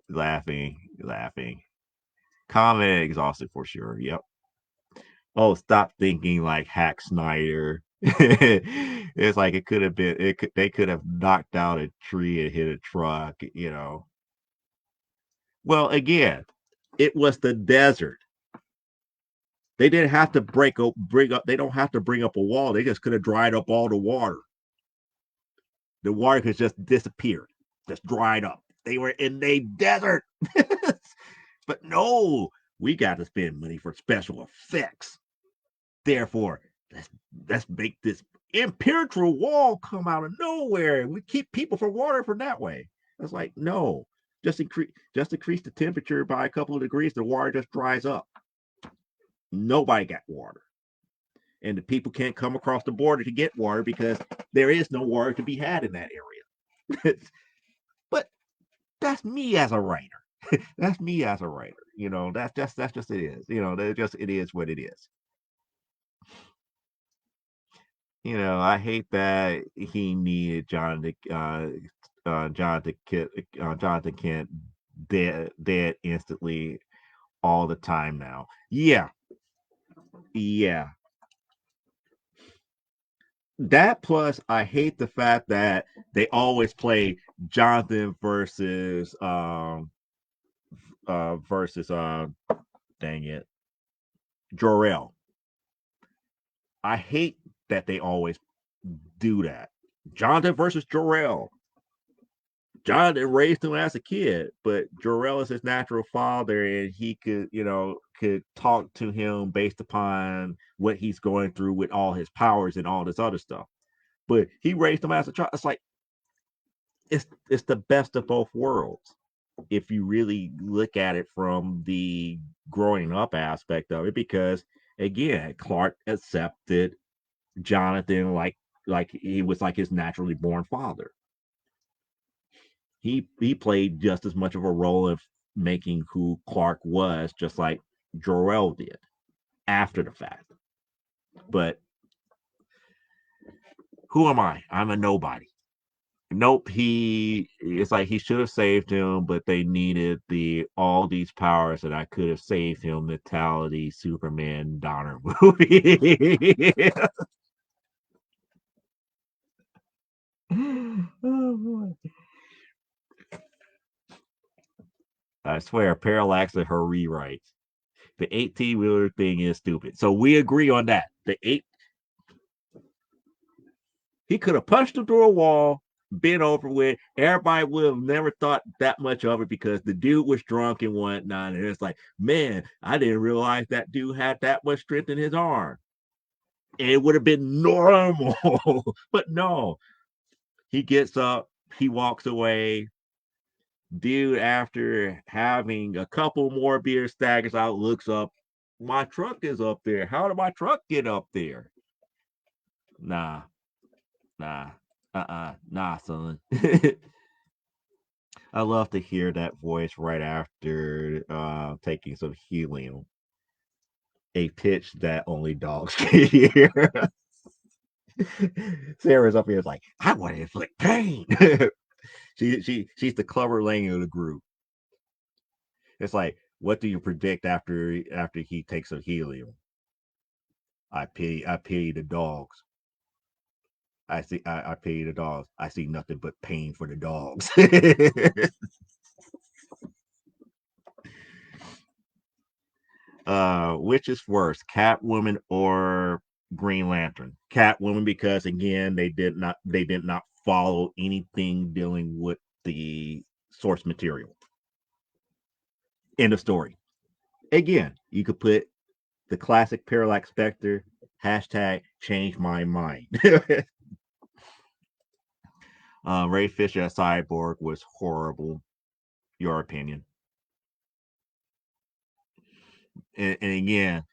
Laughing, laughing. Calm and exhausted for sure. Yep. Oh, stop thinking like Hack Snyder. It's like it could have been. They could have knocked out a tree and hit a truck. Well, again, it was the desert. They didn't have to bring up. They don't have to bring up a wall. They just could have dried up all the water. The water could just disappeared, just dried up. They were in a desert. But no, we got to spend money for special effects. Therefore, let's make this impenetrable wall come out of nowhere. We keep people from water from that way. It's like, no, just increase the temperature by a couple of degrees, the water just dries up. Nobody got water. And the people can't come across the border to get water because there is no water to be had in that area. But that's me as a writer. That's me as a writer. That's just it is. It is what it is. I hate that he needed Jonathan Kent dead instantly all the time now. Yeah, yeah. That plus I hate the fact that they always play Jonathan versus dang it, Jorel. I hate that they always do that. Jonathan versus Jorel. Jonathan raised him as a kid, but Jorel is his natural father, and he could talk to him based upon what he's going through with all his powers and all this other stuff. But he raised him as a child. It's like it's the best of both worlds if you really look at it from the growing up aspect of it, because again, Clark accepted Jonathan like he was like his naturally born father. He played just as much of a role of making who Clark was, just like Jor-El did after the fact. But who am I? I'm a nobody. Nope, it's like he should have saved him, but they needed the all these powers that I could have saved him mentality Superman Donner movie. Oh boy. I swear, Parallax and her rewrites. The 18-wheeler thing is stupid. So we agree on that. He could have punched him through a wall, been over with. Everybody would have never thought that much of it because the dude was drunk and whatnot. And it's like, man, I didn't realize that dude had that much strength in his arm. And it would have been normal. But no, he gets up, he walks away. Dude, after having a couple more beer, staggers out, looks up. My truck is up there. How did my truck get up there? Nah, nah, nah, son. I love to hear that voice right after taking some helium, a pitch that only dogs can hear. Sarah's up here is like, I want to inflict pain. She's the Clubber Lang of the group. It's like, what do you predict after he takes some helium? I pity the dogs. I pity the dogs. I see nothing but pain for the dogs. Which is worse, Catwoman or Green Lantern? Catwoman, because again, they did not follow anything dealing with the source material. End of story. Again, you could put the classic Parallax Spectre hashtag change my mind. Ray Fisher as Cyborg was horrible. Your opinion? And again,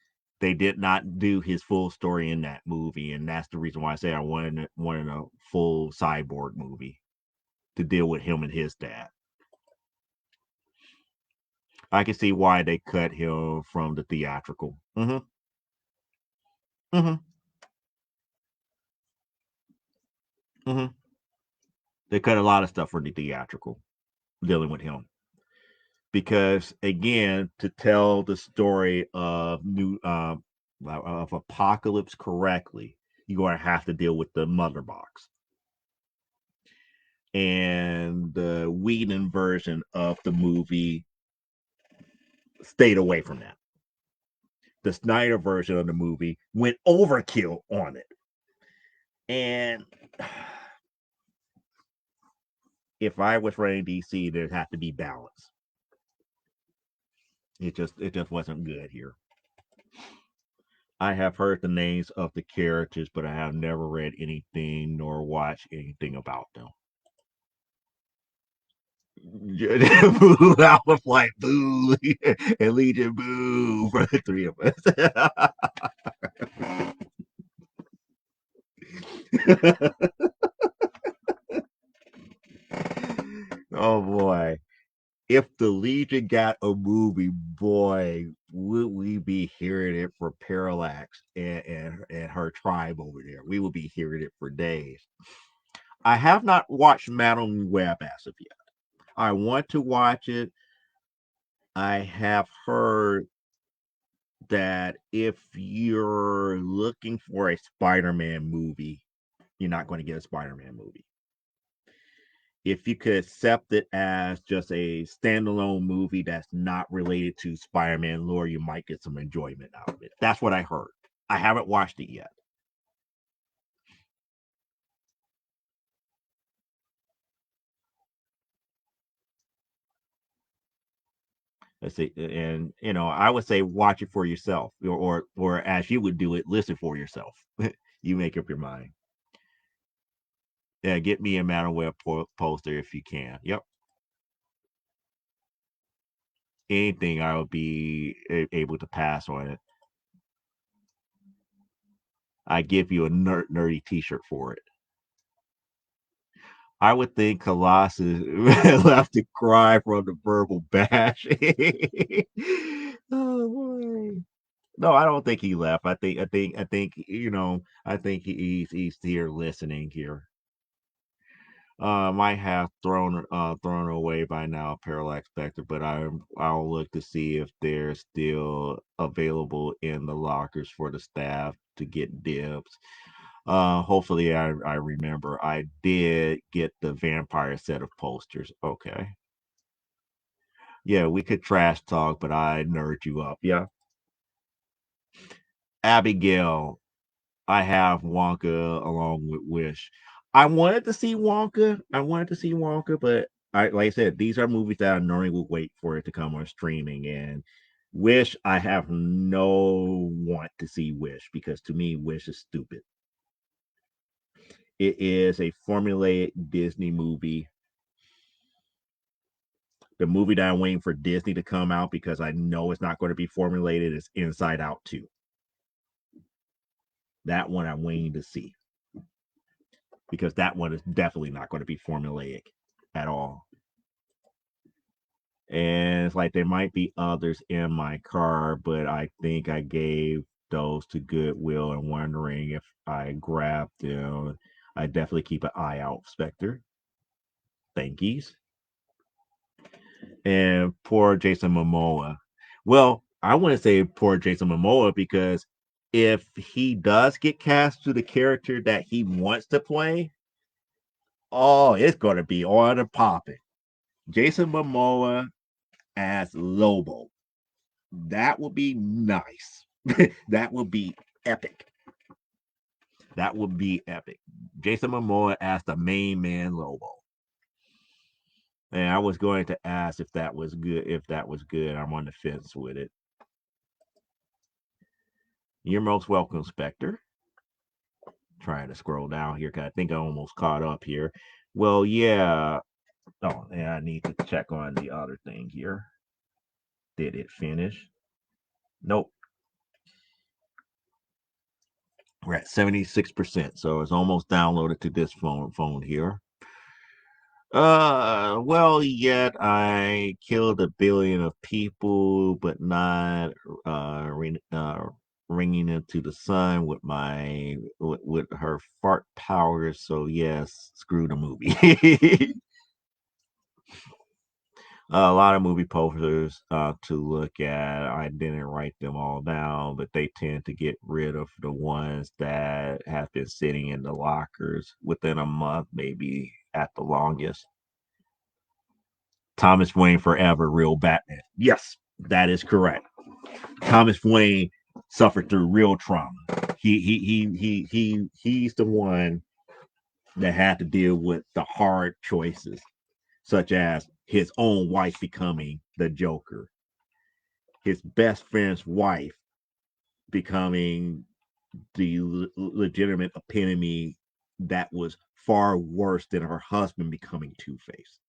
they did not do his full story in that movie, and that's the reason why I say I wanted a full Cyborg movie to deal with him and his dad. I can see why they cut him from the theatrical. Mm-hmm. Mm-hmm. They cut a lot of stuff from the theatrical dealing with him because, again, to tell the story of Apocalypse correctly, you're going to have to deal with the mother box. And the Whedon version of the movie stayed away from that. The Snyder version of the movie went overkill on it. And if I was running DC, there'd have to be balance. It just wasn't good here. I have heard the names of the characters, but I have never read anything nor watched anything about them. I was like, boo, and Legion, boo, for the three of us. Oh boy. If the Legion got a movie, boy, would we be hearing it for Parallax and her tribe over there. We would be hearing it for days. I have not watched Madame Web as of yet. I want to watch it. I have heard that if you're looking for a Spider-Man movie, you're not going to get a Spider-Man movie. If you could accept it as just a standalone movie that's not related to Spider-Man lore, you might get some enjoyment out of it. That's what I heard. I haven't watched it yet. Let's see, and I would say watch it for yourself, or as you would do it, listen for yourself. You make up your mind. Yeah, get me a Madam Web poster if you can. Yep, anything I would be able to pass on it. I give you a nerdy T-shirt for it. I would think Colossus left to cry from the verbal bash. Oh boy. No, I don't think he left. I think he's here listening here. Might have thrown away by now, Parallax Spectre, but I'll look to see if they're still available in the lockers for the staff to get dibs. Hopefully I remember. I did get the vampire set of posters. Okay. Yeah, we could trash talk, but I nerd you up. Yeah. Abigail, I have Wonka along with Wish. I wanted to see Wonka. But like I said, these are movies that I normally would wait for it to come on streaming. And Wish, I have no want to see Wish because to me, Wish is stupid. It is a formulaic Disney movie. The movie that I'm waiting for Disney to come out because I know it's not going to be formulated is Inside Out 2. That one I'm waiting to see because that one is definitely not going to be formulaic at all. And it's like there might be others in my car, but I think I gave those to Goodwill and wondering if I grabbed them. I definitely keep an eye out, Spectre. Thankies. And poor Jason Momoa. Well, I want to say poor Jason Momoa because if he does get cast to the character that he wants to play, oh, it's going to be on the popping. Jason Momoa as Lobo. That would be nice. That would be epic. That would be epic. Jason Momoa as the main man Lobo. And I was going to ask if that was good. If that was good, I'm on the fence with it. You're most welcome, Spectre. Trying to scroll down here because I think I almost caught up here. Well, yeah. Oh, and I need to check on the other thing here. Did it finish? Nope. We're at 76%, so it's almost downloaded to this phone here. Well, yet I killed a billion of people, but not ringing into the sun with with her fart powers. So yes, screw the movie. A lot of movie posters to look at. I didn't write them all down, but they tend to get rid of the ones that have been sitting in the lockers within a month, maybe at the longest. Thomas Wayne forever, real Batman. Yes, that is correct. Thomas Wayne suffered through real trauma. He's the one that had to deal with the hard choices, such as his own wife becoming the Joker, his best friend's wife becoming the legitimate epitome that was far worse than her husband becoming Two-Face,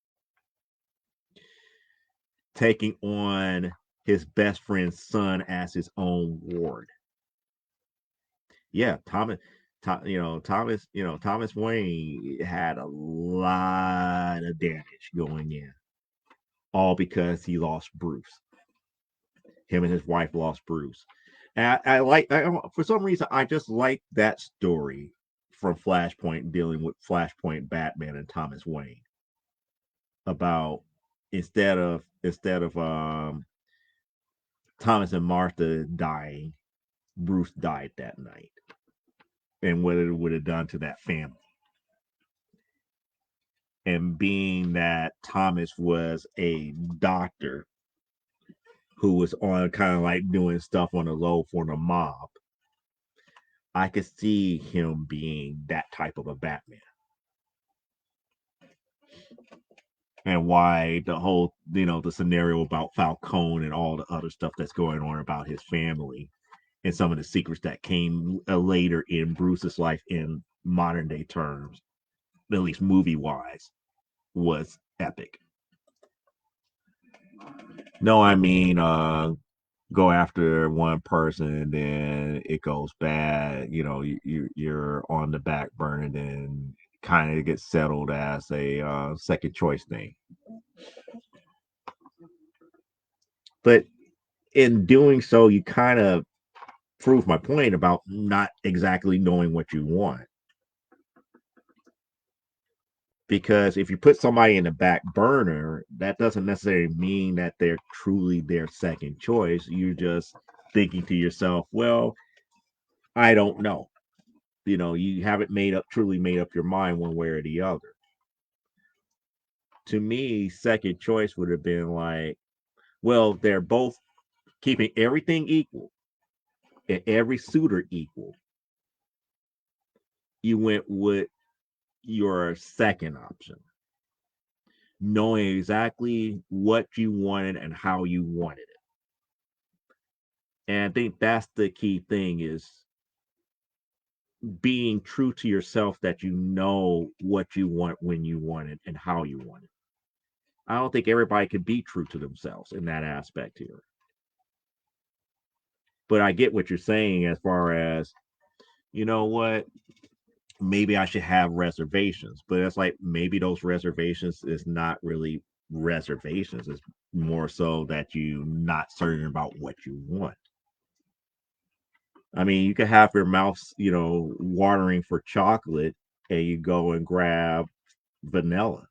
taking on his best friend's son as his own ward. Yeah, Thomas Wayne had a lot of damage going in, all because he lost Bruce. Him and his wife lost Bruce. And for some reason, I just like that story from Flashpoint dealing with Flashpoint Batman and Thomas Wayne about instead of Thomas and Martha dying, Bruce died that night, and what it would have done to that family. And being that Thomas was a doctor who was on kind of like doing stuff on the low for the mob, I could see him being that type of a Batman. And why the whole, the scenario about Falcone and all the other stuff that's going on about his family and some of the secrets that came later in Bruce's life in modern day terms, at least movie wise, was epic. No, I mean, go after one person and then it goes bad. You're on the back burner, and then kind of gets settled as a second choice thing. But in doing so, you kind of prove my point about not exactly knowing what you want. Because if you put somebody in the back burner, that doesn't necessarily mean that they're truly their second choice. You're just thinking to yourself, well, I don't know. You haven't truly made up your mind one way or the other. To me, second choice would have been like, well, they're both keeping everything equal and every suitor equal. You went with your second option, knowing exactly what you wanted and how you wanted it. And I think that's the key thing, is being true to yourself, that you know what you want, when you want it, and how you want it. I don't think everybody can be true to themselves in that aspect here. But I get what you're saying as far as, you know what, maybe I should have reservations. But it's like maybe those reservations is not really reservations. It's more so that you're not certain about what you want. I mean, you could have your mouth, watering for chocolate, and you go and grab vanilla.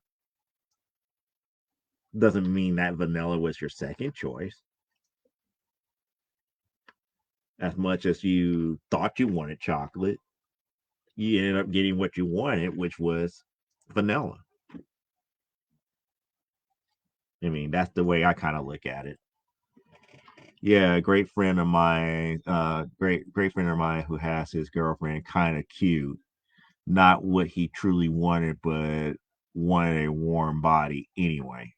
Doesn't mean that vanilla was your second choice. As much as you thought you wanted chocolate, you ended up getting what you wanted, which was vanilla. I mean, that's the way I kind of look at it. Yeah, a great friend of mine, great friend of mine who has his girlfriend kind of cute. Not what he truly wanted, but wanted a warm body anyway.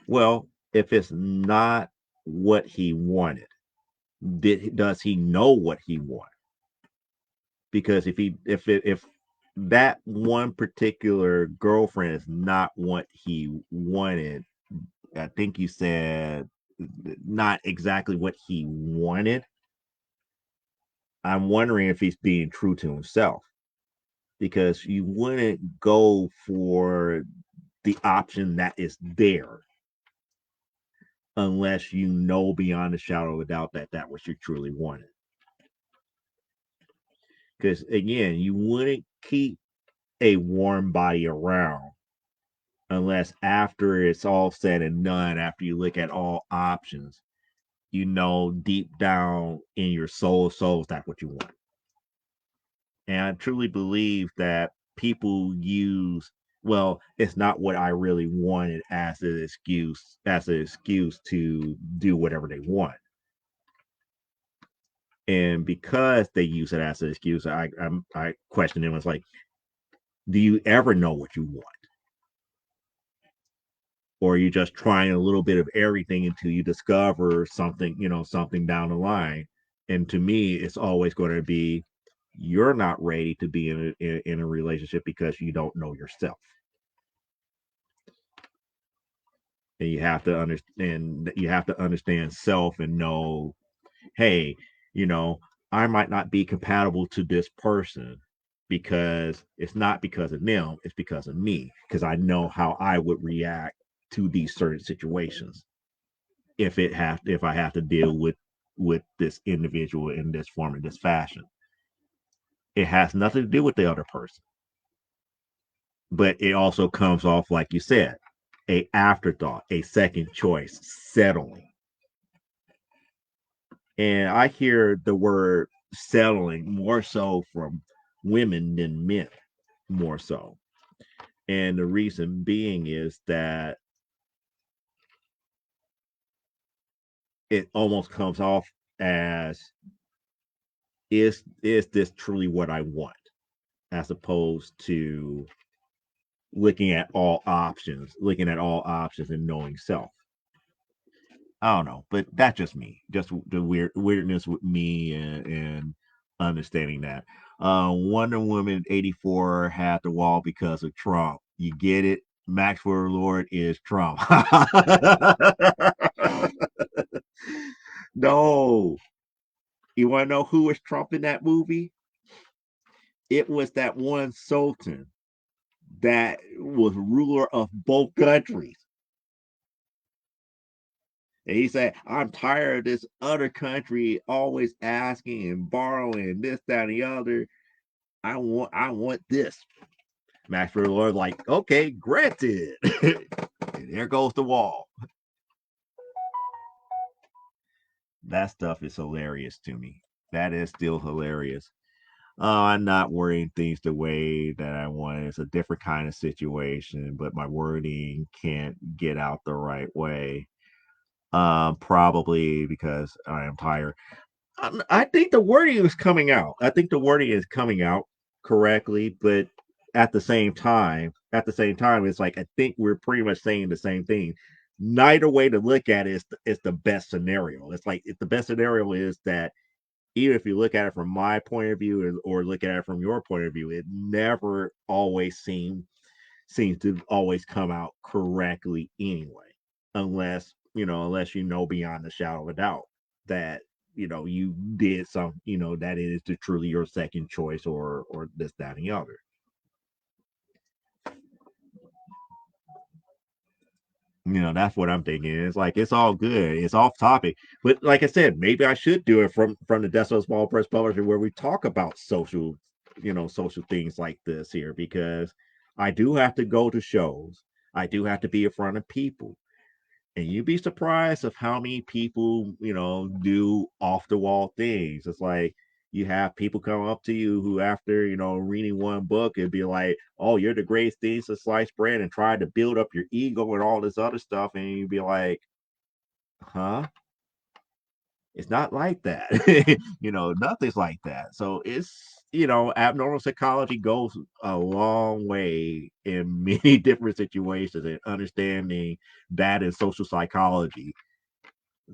Well, if it's not what he wanted, does he know what he wants? Because if that one particular girlfriend is not what he wanted, I think you said not exactly what he wanted. I'm wondering if he's being true to himself, because you wouldn't go for the option that is there unless you know beyond a shadow of a doubt that that was you truly wanted. Because again, you wouldn't keep a warm body around unless after it's all said and done, after you look at all options, you know deep down in your soul of souls that's what you want. And I truly believe that people use, well, it's not what I really wanted as an excuse to do whatever they want. And because they use it as an excuse, I question them. It's like, do you ever know what you want? or are you just trying a little bit of everything until you discover something, something down the line? And to me, it's always going to be you're not ready to be in a relationship because you don't know yourself. And you have to understand self and know, hey, you know, I might not be compatible to this person because it's not because of them, it's because of me, because I know how I would react to these certain situations if I have to deal with this individual in this form, in this fashion. It has nothing to do with the other person, but it also comes off, like you said, a afterthought, a second choice, settling. And I hear the word settling more so from women than men, more so. And the reason being is that it almost comes off as, is this truly what I want? As opposed to looking at all options and knowing self. I don't know, but that's just me. Just the weirdness with me, and understanding that. Wonder Woman 84 had the wall because of Trump. You get it? Maxwell Lord is Trump. No. You want to know who was Trump in that movie? It was that one sultan that was ruler of both countries. And he said, I'm tired of this other country always asking and borrowing this, that, and the other. I want this. Master Lord, like, okay, granted. And there goes the wall. That stuff is hilarious to me. That is still hilarious. I'm not wording things the way that I want. It's a different kind of situation, but my wording can't get out the right way. Probably because I am tired. I think the wording is coming out. I think the wording is coming out correctly, but at the same time, it's like I think we're pretty much saying the same thing. Neither way to look at it is the best scenario. It's like if the best scenario is that even if you look at it from my point of view, or look at it from your point of view, it never always seems to always come out correctly anyway, unless you know beyond the shadow of a doubt that you did that is truly your second choice, or this, that, and the other. That's what I'm thinking. It's like it's all good. It's off topic, but like I said, maybe I should do it from the Deso Small Press Publisher, where we talk about social things like this here, because I do have to go to shows. I do have to be in front of people. And you'd be surprised of how many people, do off the wall things. It's like you have people come up to you who, after, reading one book, it'd be like, oh, you're the greatest thing since sliced bread, and try to build up your ego and all this other stuff. And you'd be like, huh? It's not like that. Nothing's like that. So abnormal psychology goes a long way in many different situations, and understanding that in social psychology.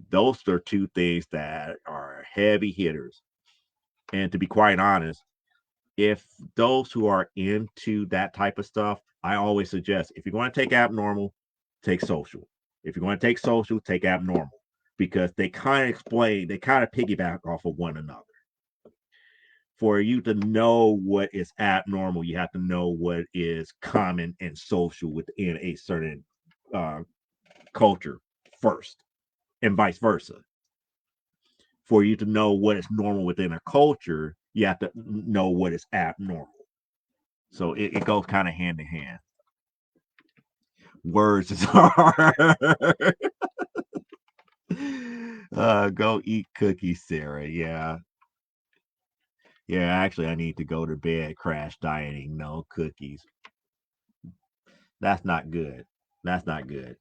Those are two things that are heavy hitters. And to be quite honest, if those who are into that type of stuff, I always suggest, if you're going to take abnormal, take social. If you're going to take social, take abnormal, because they kind of piggyback off of one another. For you to know what is abnormal, you have to know what is common and social within a certain uh, culture first, and vice versa. For you to know what is normal within a culture, you have to know what is abnormal. So it goes kind of hand in hand. Words is hard. Go eat cookies, Sarah. Yeah. Yeah, actually, I need to go to bed. Crash dieting. No cookies. That's not good. That's not good.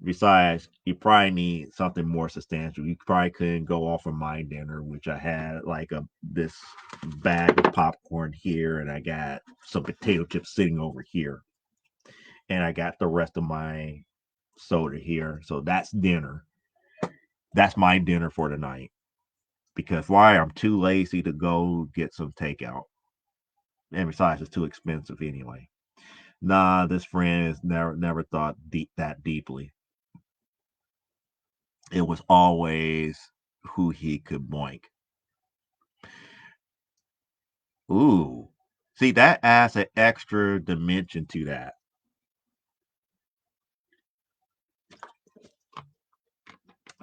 Besides, you probably need something more substantial. You probably couldn't go off of my dinner, which I had like this bag of popcorn here, and I got some potato chips sitting over here. and I got the rest of my soda here. So that's dinner. That's my dinner for tonight. Because why? I'm too lazy to go get some takeout. And besides, it's too expensive anyway. Nah, this friend has never thought that deeply. It was always who he could boink. Ooh. See, that adds an extra dimension to that.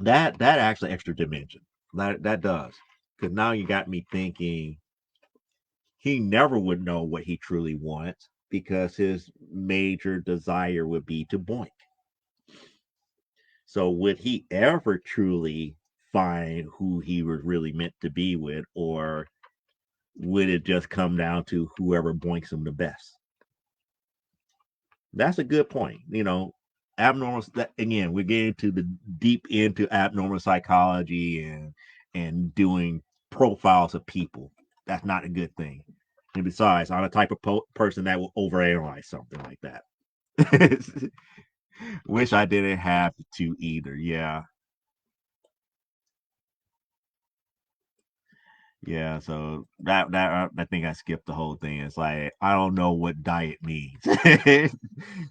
That actually extra dimension. That does. Because now you got me thinking he never would know what he truly wants because his major desire would be to boink. So would he ever truly find who he was really meant to be with, or would it just come down to whoever boinks him the best? That's a good point. Abnormal. Again, we're getting to the deep into abnormal psychology and doing profiles of people. That's not a good thing. And besides, I'm a type of person that will overanalyze something like that. Wish I didn't have to either. Yeah, yeah. So that I think I skipped the whole thing. It's like I don't know what diet means.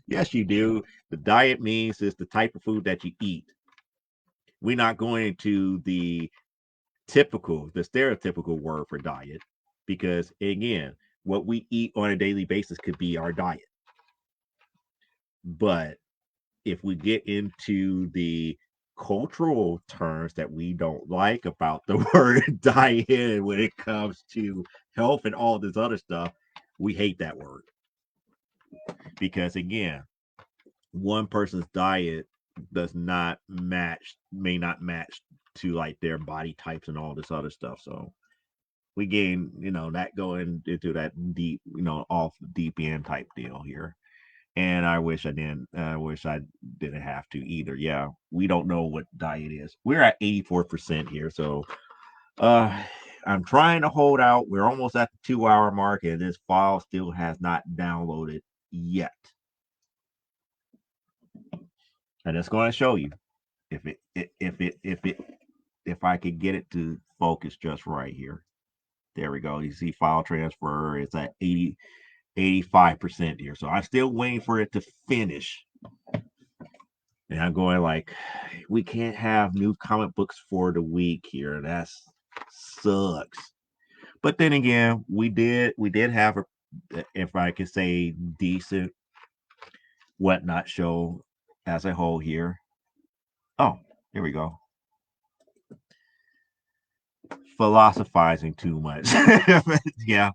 Yes, you do. The diet means is the type of food that you eat. We're not going into the stereotypical word for diet, because again, what we eat on a daily basis could be our diet. But if we get into the cultural terms that we don't like about the word diet when it comes to health and all this other stuff, we hate that word. Because again, one person's diet may not match to like their body types and all this other stuff. So we gain, that going into that deep, off the deep end type deal here. And I wish I didn't. I wish I didn't have to either. Yeah, we don't know what diet is. We're at 84% here, so uh, I'm trying to hold out. We're almost at the 2 hour mark, and this file still has not downloaded yet. And it's going to show you if I could get it to focus just right here. There we go. You see file transfer. It's at 85% here. So I'm still waiting for it to finish. And I'm going like, we can't have new comic books for the week here. That sucks. But then again, we did have a, if I could say, decent whatnot show as a whole here. Oh, here we go. Philosophizing too much. Yeah,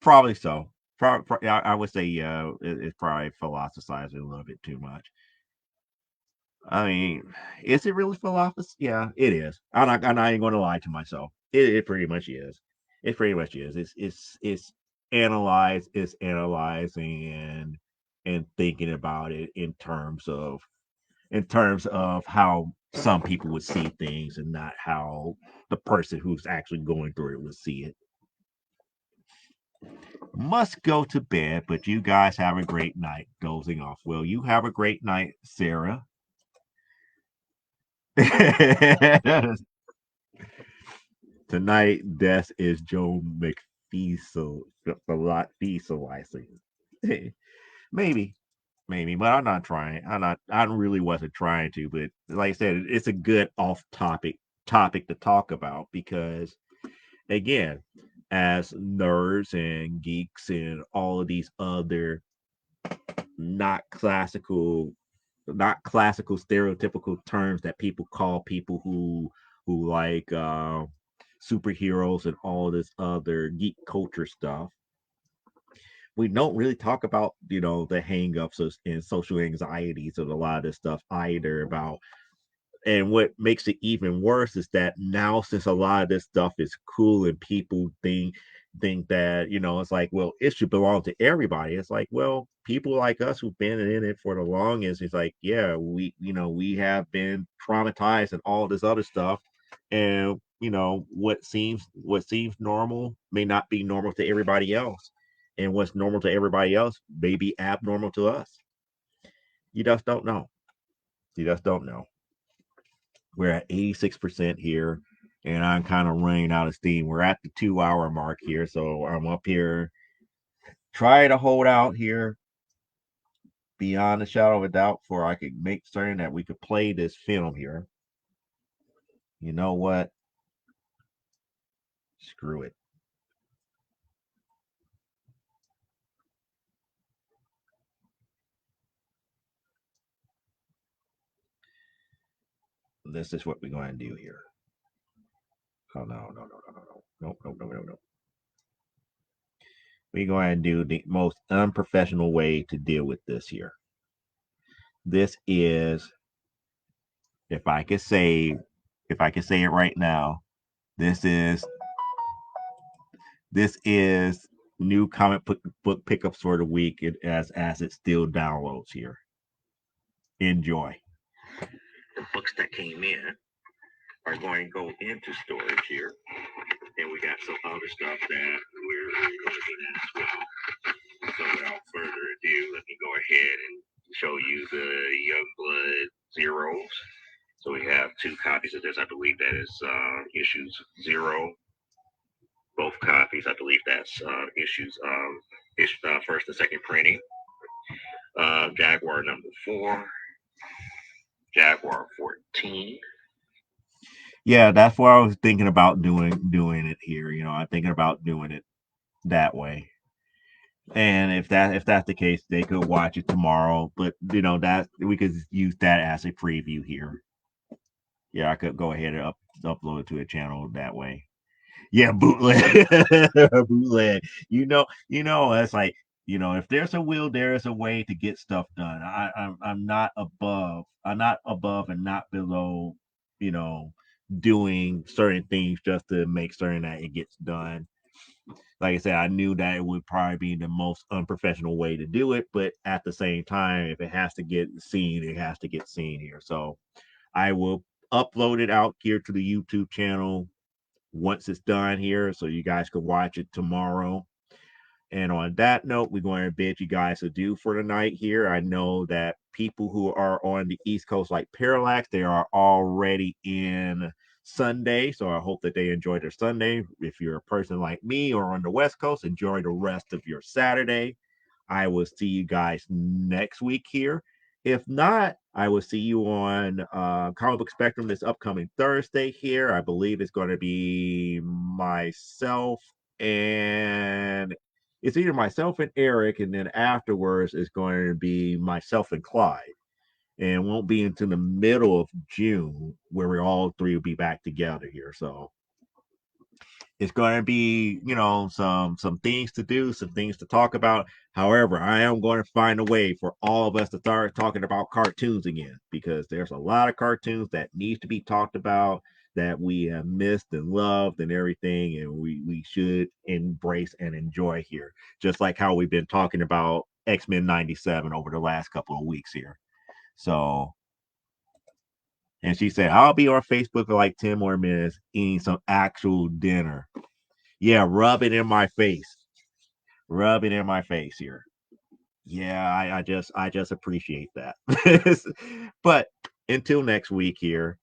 probably so. Probably, I would say, yeah, it's probably philosophizing a little bit too much. I mean, is it really philosophy? Yeah, it is. I'm not even going to lie to myself. It pretty much is. It pretty much is. It's analyze. It's analyzing and thinking about it in terms of how some people would see things and not how the person who's actually going through it would see it. Must go to bed, but you guys have a great night. Dozing off. Well, you have a great night, Sarah. Tonight, death is Joe McFeasel. Feasel, I see. maybe, maybe, but I'm not trying. I really wasn't trying to, but like I said, it's a good off topic to talk about because, again, as nerds and geeks and all of these other not classical not classical stereotypical terms that people call people who like superheroes and all this other geek culture stuff. We don't really talk about the hangups and social anxieties of a lot of this stuff either. About And what makes it even worse is that now, since a lot of this stuff is cool and people think that it's like, well, it should belong to everybody. It's like, well, people like us who've been in it for the longest, it's like, yeah, we have been traumatized and all this other stuff. And what seems normal may not be normal to everybody else, and what's normal to everybody else may be abnormal to us. You just don't know. You just don't know. We're at 86% here, and I'm kind of running out of steam. We're at the 2 hour mark here, so I'm up here. Try to hold out here beyond a shadow of a doubt for I could make certain that we could play this film here. You know what? Screw it. This is what we're going to do here. Oh, no, no, no, no, no, no. Nope, nope, no, no, no. We're going to do the most unprofessional way to deal with this here. This is, if I could say, if I could say it right now, this is this is new comic book pickups for the week as it still downloads here. Enjoy. The books that came in are going to go into storage here, and we got some other stuff that we're looking at as well. So without further ado, let me go ahead and show you the Youngblood Zeros. So we have two copies of this. I believe that is issues 0. Both copies, I believe that's issues first and second printing. Jaguar number 4, Jaguar 14. Yeah, that's what I was thinking about doing it here. I'm thinking about doing it that way. And if that's the case, they could watch it tomorrow. But that we could use that as a preview here. Yeah, I could go ahead and upload it to a channel that way. Yeah, bootleg, bootleg. It's like if there's a will, there is a way to get stuff done. I'm not above. I'm not above and not below. You know, doing certain things just to make certain that it gets done. Like I said, I knew that it would probably be the most unprofessional way to do it, but at the same time, if it has to get seen, it has to get seen here. So I will upload it out here to the YouTube channel once it's done here, so you guys can watch it tomorrow. And on that note, we're going to bid you guys adieu for the night here. I know that people who are on the East Coast, like Parallax, they are already in Sunday. So I hope that they enjoy their Sunday. If you're a person like me or on the West Coast, enjoy the rest of your Saturday. I will see you guys next week here. If not, I will see you on Comic Book Spectrum this upcoming Thursday here. I believe it's going to be myself and it's either myself and Eric, and then afterwards it's going to be myself and Clyde. And it won't be until the middle of June where we all three will be back together here. So it's going to be, some things to do, some things to talk about. However, I am going to find a way for all of us to start talking about cartoons again because there's a lot of cartoons that needs to be talked about that we have missed and loved and everything, and we should embrace and enjoy here. Just like how we've been talking about X-Men 97 over the last couple of weeks here. So, and she said, I'll be on Facebook for like 10 more minutes eating some actual dinner. Yeah, rub it in my face. Rub it in my face here. Yeah, I just appreciate that. But until next week here,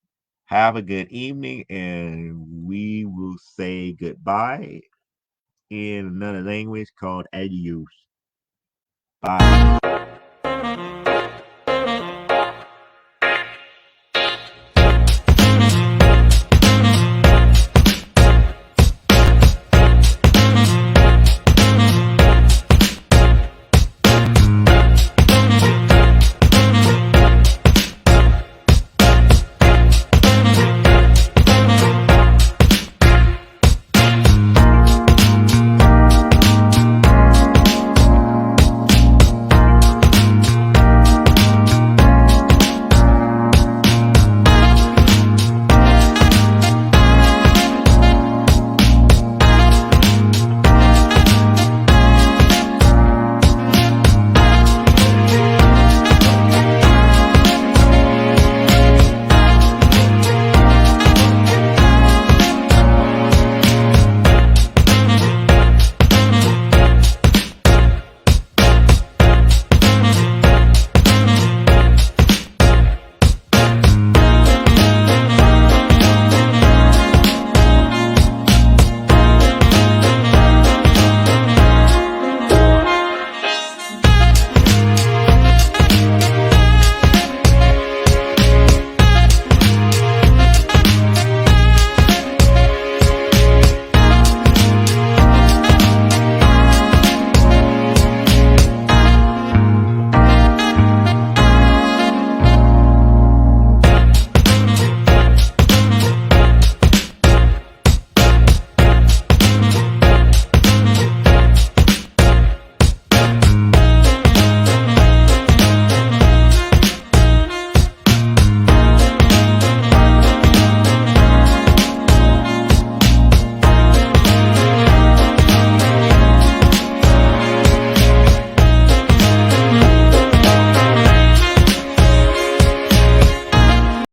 have a good evening and we will say goodbye in another language called adios. Bye.